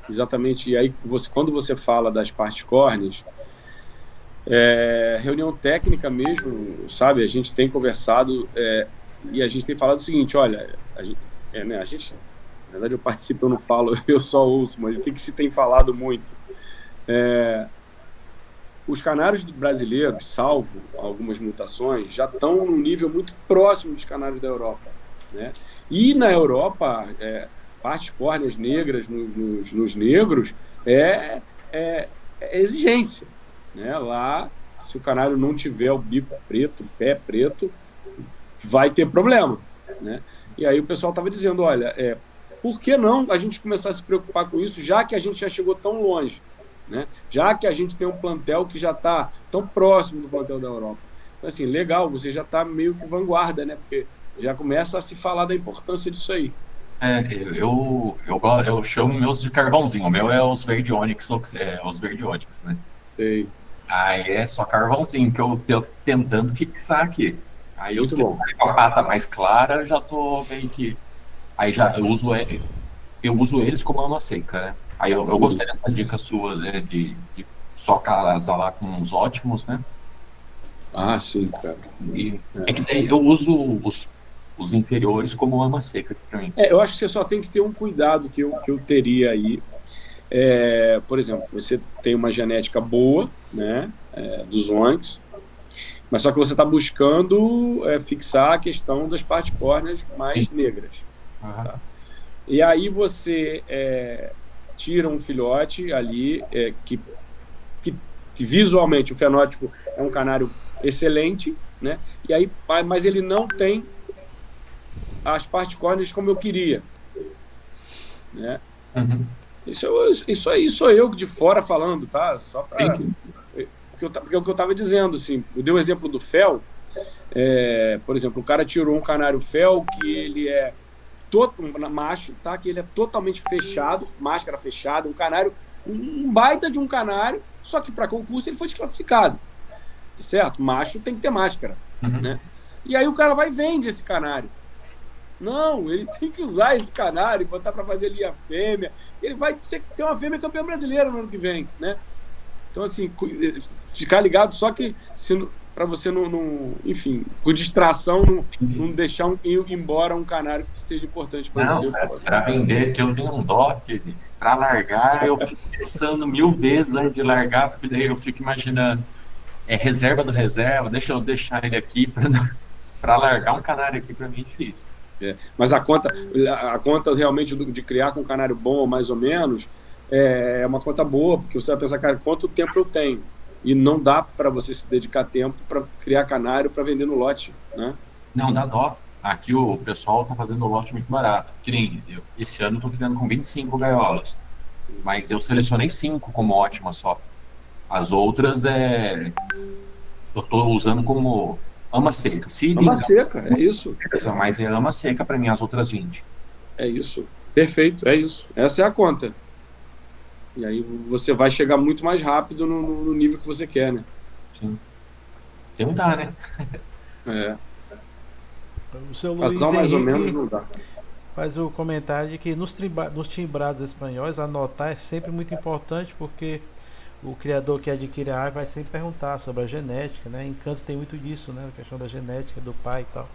exatamente. E aí, quando você fala das partes córneas, reunião técnica mesmo, sabe? A gente tem conversado e a gente tem falado o seguinte: olha, a gente, na verdade, eu participo, eu não falo, eu só ouço, mas o que se tem falado muito? Os canários brasileiros, salvo algumas mutações, já estão num nível muito próximo dos canários da Europa, né? E na Europa, partes córneas negras nos negros é exigência, né? Lá, se o canário não tiver o bico preto, o pé preto, vai ter problema, né? E aí o pessoal estava dizendo, olha, por que não a gente começar a se preocupar com isso, já que a gente já chegou tão longe, né? Já que a gente tem um plantel que já está tão próximo do plantel da Europa. Então, assim, legal, você já está meio que vanguarda, né? Porque já começa a se falar da importância disso aí. Eu chamo meus de carvãozinho. O meu é os verde ônix, os verde ônix, né? Sei. Aí é só carvãozinho que eu tô tentando fixar aqui. Aí os Muito que bom. saem com a pata mais clara, já tô meio que... Aí já eu uso eles como arma seca, né? Aí eu gostei dessa dica sua, né, de só casar lá com uns ótimos, né? Ah, sim, cara. E é que daí eu uso os inferiores como arma seca aqui pra mim. Eu acho que você só tem que ter um cuidado que eu teria aí. Por exemplo, você tem uma genética boa, né, dos Onix, mas só que você está buscando fixar a questão das partes córneas mais negras. Tá? E aí você tira um filhote ali que visualmente o fenótipo é um canário excelente, né? E aí, mas ele não tem as partes córneas como eu queria, né? Isso aí sou eu de fora falando, tá? Só para porque é o que eu estava dizendo, assim. Eu dei o exemplo do fel. Por exemplo, o cara tirou um canário fel que ele é macho, tá? Que ele é totalmente fechado, máscara fechada, um canário, um baita de um canário, só que para concurso ele foi desclassificado, certo? Macho tem que ter máscara, né? E aí o cara vai e vende esse canário. Não, ele tem que usar esse canário, botar para fazer linha fêmea. Ele vai ter uma fêmea campeã brasileira no ano que vem, né? Então, assim, ficar ligado, só que para você não, enfim, por distração, não deixar ir embora um canário que seja importante para você. Para vender, que eu tenho um dó, para largar, eu fico pensando 1000 vezes antes de largar, porque daí eu fico imaginando, reserva do reserva, deixa eu deixar ele aqui para largar um canário aqui, para mim é difícil. Mas a conta realmente de criar com um canário bom, mais ou menos, é uma conta boa, porque você vai pensar, cara, quanto tempo eu tenho? E não dá para você se dedicar tempo para criar canário para vender no lote, né? Não, dá dó. Aqui o pessoal tá fazendo o lote muito barato. Que nem esse ano eu tô criando com 25 gaiolas. Mas eu selecionei 5 como ótimas só. As outras eu tô usando como ama seca. Ama seca, é isso. Mas é ama seca para mim, as outras 20. É isso. Perfeito, é isso. Essa é a conta. E aí você vai chegar muito mais rápido no nível que você quer, né? Sim. Tem que dar, né? O seu Luiz Casal mais ou Henrique menos não dá. faz o comentário de que nos timbrados espanhóis anotar é sempre muito importante, porque o criador que adquire a ave vai sempre perguntar sobre a genética, né? Encanto tem muito disso, né? A questão da genética do pai e tal,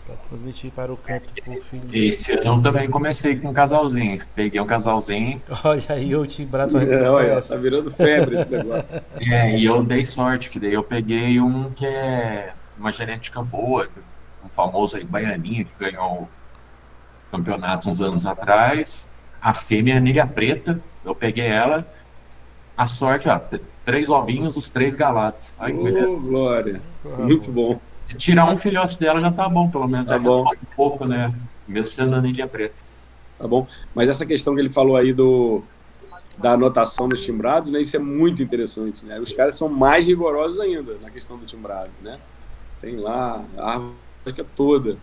para transmitir para o canto pro filho. Esse ano eu também comecei com um casalzinho. Peguei um casalzinho. Olha aí o timbrado olha, tá virando febre esse negócio. E eu dei sorte, que daí eu peguei um que é uma genética boa, um famoso aí, Baianinha, que ganhou o campeonato uns anos atrás. A fêmea é nilha preta, eu peguei ela. A sorte, 3 ovinhos, os 3 galados. Ai, que beleza. Glória. Muito bom. Se tirar um filhote dela já tá bom, pelo menos. Tá bom. Um pouco, né? Mesmo sendo a nilha preta. Tá bom. Mas essa questão que ele falou aí da anotação dos timbrados, né? Isso é muito interessante, né? Os caras são mais rigorosos ainda na questão do timbrado, né? Tem lá a árvore toda.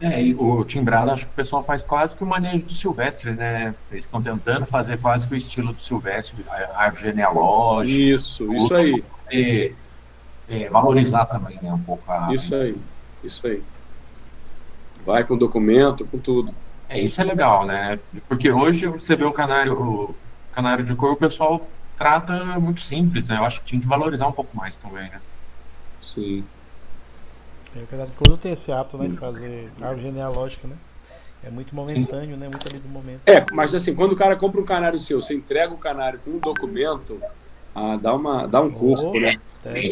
E o timbrado, acho que o pessoal faz quase que o manejo do silvestre, né? Eles estão tentando fazer quase que o estilo do silvestre, a árvore genealógica. Isso aí. Valorizar também, né? Um pouco a árvore. Isso aí. Vai com documento, com tudo. Isso é legal, né? Porque hoje você vê o canário de cor, o pessoal trata muito simples, né? Eu acho que tinha que valorizar um pouco mais também, né? Sim. O canário de cor não tem esse hábito, né, de fazer árvore genealógica, né? É muito momentâneo, né? Muito ali do momento. Mas assim, quando o cara compra um canário seu, você entrega o canário com um documento, dá um corpo, né?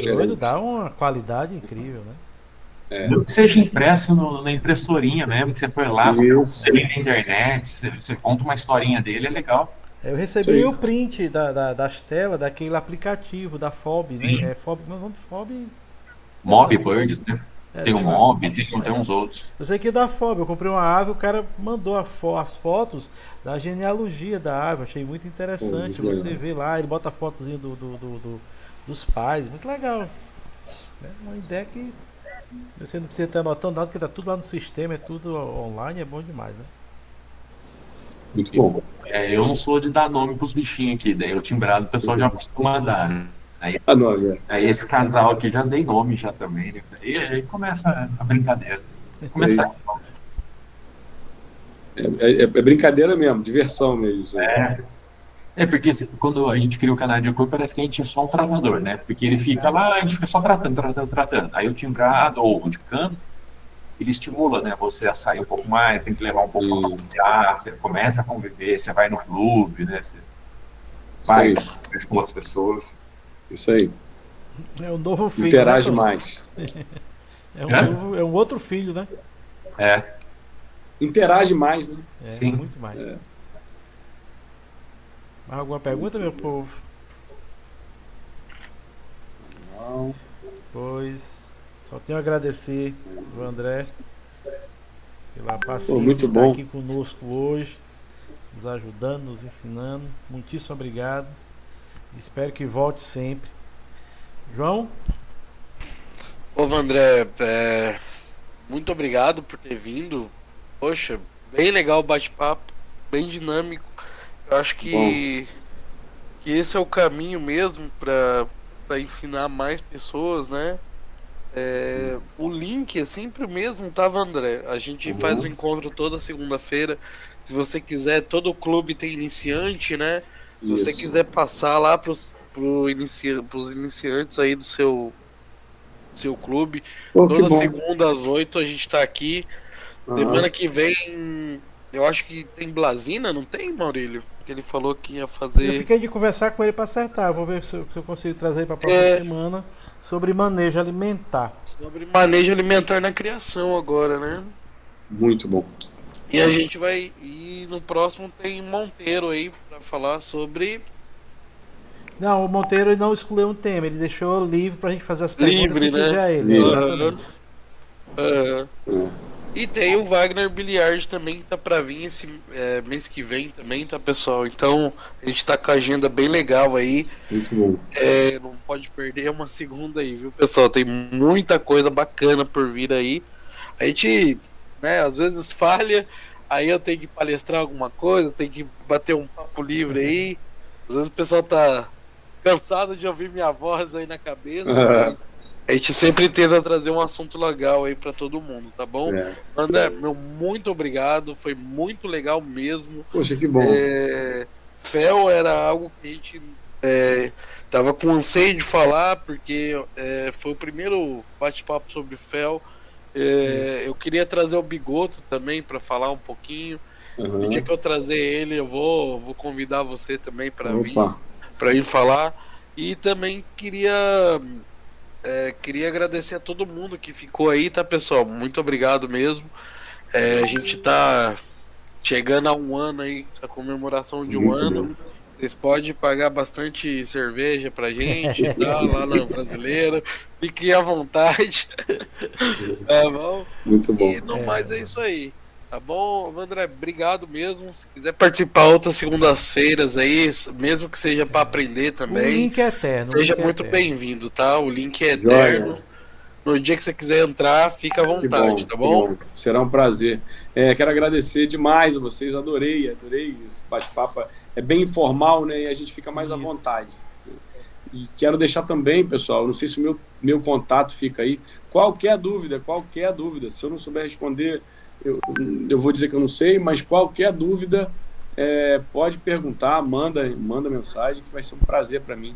Doido, dá uma qualidade incrível, né? Que seja impresso na impressorinha mesmo, que você foi lá, você vê na internet, você conta uma historinha dele, é legal. Eu recebi o print das telas daquele aplicativo da FOB, né? FOB, meu nome FOB. Mobbirds, né? Tem um mob, tem uns outros. Eu sei que da FOB, eu comprei uma ave, o cara mandou as fotos da genealogia da ave. Achei muito interessante você ver lá, ele bota a fotozinha dos pais, muito legal. É uma ideia que você não precisa estar anotando nada, porque tá tudo lá no sistema, é tudo online, é bom demais, né? Muito bom. Eu não sou de dar nome pros bichinhos aqui, daí o timbrado o pessoal já costuma dar, né? Aí esse casal aqui já dei nome já também, né? E aí começa a brincadeira. Começa. É brincadeira mesmo, diversão mesmo. Porque quando a gente cria o canal de acordo, parece que a gente é só um tratador, né? Porque ele fica lá, a gente fica só tratando. Aí o timbrado ou o de canto, ele estimula, né? Você a sair um pouco mais, tem que levar um pouco pra passear, você começa a conviver, você vai no clube, né? Você vai com outras pessoas. Isso aí. É um novo filho. Interage né, mais. É um outro filho, né? Interage mais, né? Sim. Muito mais. Mais alguma pergunta, meu povo? Não. Pois, só tenho a agradecer ao André pela paciência muito de estar bom. aqui conosco hoje, nos ajudando, nos ensinando. Muitíssimo obrigado. Espero que volte sempre. João? Ô, André, muito obrigado por ter vindo. Poxa, bem legal o bate-papo, bem dinâmico. Eu acho que esse é o caminho mesmo para ensinar mais pessoas, né? O link é sempre o mesmo, tá, André? A gente faz o encontro toda segunda-feira. Se você quiser, todo clube tem iniciante, né? Se você quiser passar lá pros iniciantes aí do seu clube, toda segunda às 8 a gente tá aqui. Semana que vem, eu acho que tem Blasina, não tem, Maurílio? Que ele falou que ia fazer. Eu fiquei de conversar com ele para acertar. Vou ver se eu consigo trazer para a próxima semana sobre manejo alimentar. Sobre manejo alimentar na criação agora, né? Muito bom. E a gente vai. E no próximo tem Monteiro aí para falar sobre. Não, o Monteiro não excluiu um tema, ele deixou livre pra gente fazer as perguntas se quiser ele. Exatamente. E tem o Wagner Biliard também, que tá pra vir esse mês que vem também, tá, pessoal? Então, a gente tá com a agenda bem legal aí. Muito bom. Não pode perder uma segunda aí, viu, pessoal? Tem muita coisa bacana por vir aí. A gente, né, às vezes falha, aí eu tenho que palestrar alguma coisa, tenho que bater um papo livre aí. Às vezes o pessoal tá cansado de ouvir minha voz aí na cabeça, mas a gente sempre tenta trazer um assunto legal aí pra todo mundo, tá bom? André, muito obrigado, foi muito legal mesmo. Poxa, que bom. Fel era algo que a gente tava com anseio de falar, porque foi o primeiro bate-papo sobre Fel. Eu queria trazer o Bigoto também pra falar um pouquinho. No dia que eu trazer ele, eu vou convidar você também pra ir falar. E também queria agradecer a todo mundo que ficou aí, tá, pessoal? Muito obrigado mesmo. A gente tá chegando a um ano aí, a comemoração de um ano. Vocês podem pagar bastante cerveja pra gente, tá, lá na Brasileira. Fiquem à vontade. Tá bom? Muito bom. E no mais é isso aí. Tá bom, André? Obrigado mesmo. Se quiser participar outras segundas-feiras aí, mesmo que seja para aprender também. O link é eterno. Seja muito bem-vindo, tá? O link é eterno. No dia que você quiser entrar, fica à vontade, tá bom? Será um prazer. Quero agradecer demais a vocês. Adorei esse bate-papo. É bem informal, né? E a gente fica mais à vontade. E quero deixar também, pessoal, não sei se o meu contato fica aí. Qualquer dúvida, se eu não souber responder, eu vou dizer que eu não sei, mas qualquer dúvida pode perguntar, manda mensagem, que vai ser um prazer para mim.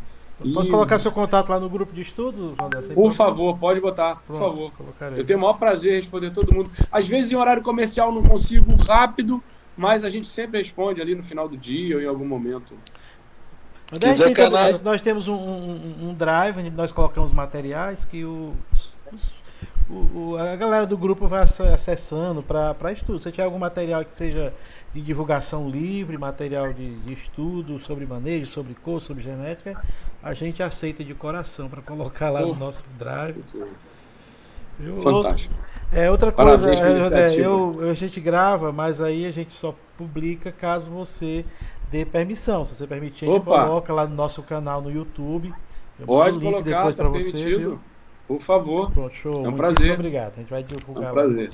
Posso colocar seu contato lá no grupo de estudo? Por favor, pode botar, por favor. Eu tenho o maior prazer em responder todo mundo. Às vezes em horário comercial não consigo rápido, mas a gente sempre responde ali no final do dia ou em algum momento. Nós temos um drive onde nós colocamos materiais que a galera do grupo vai acessando para estudo. Se tiver algum material que seja de divulgação livre, material de estudo sobre manejo, sobre cor, sobre genética, a gente aceita de coração para colocar lá no nosso drive. Viu? Fantástico. Outra coisa, Parabéns pela iniciativa. a gente grava, mas aí a gente só publica caso você dê permissão. Se você permitir, a gente Opa! coloca lá no nosso canal no YouTube. Eu Pode mando o link colocar, depois tá pra você, permitido. viu? Por favor. Pronto, show. É um Muitíssimo prazer. obrigado. A gente vai É divulgar um lá. prazer.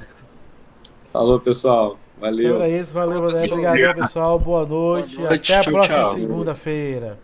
Falou, pessoal. Valeu. Então era isso. Valeu, André. Obrigado, pessoal. Boa noite. Boa noite. Até a Tchau, próxima tchau. segunda-feira.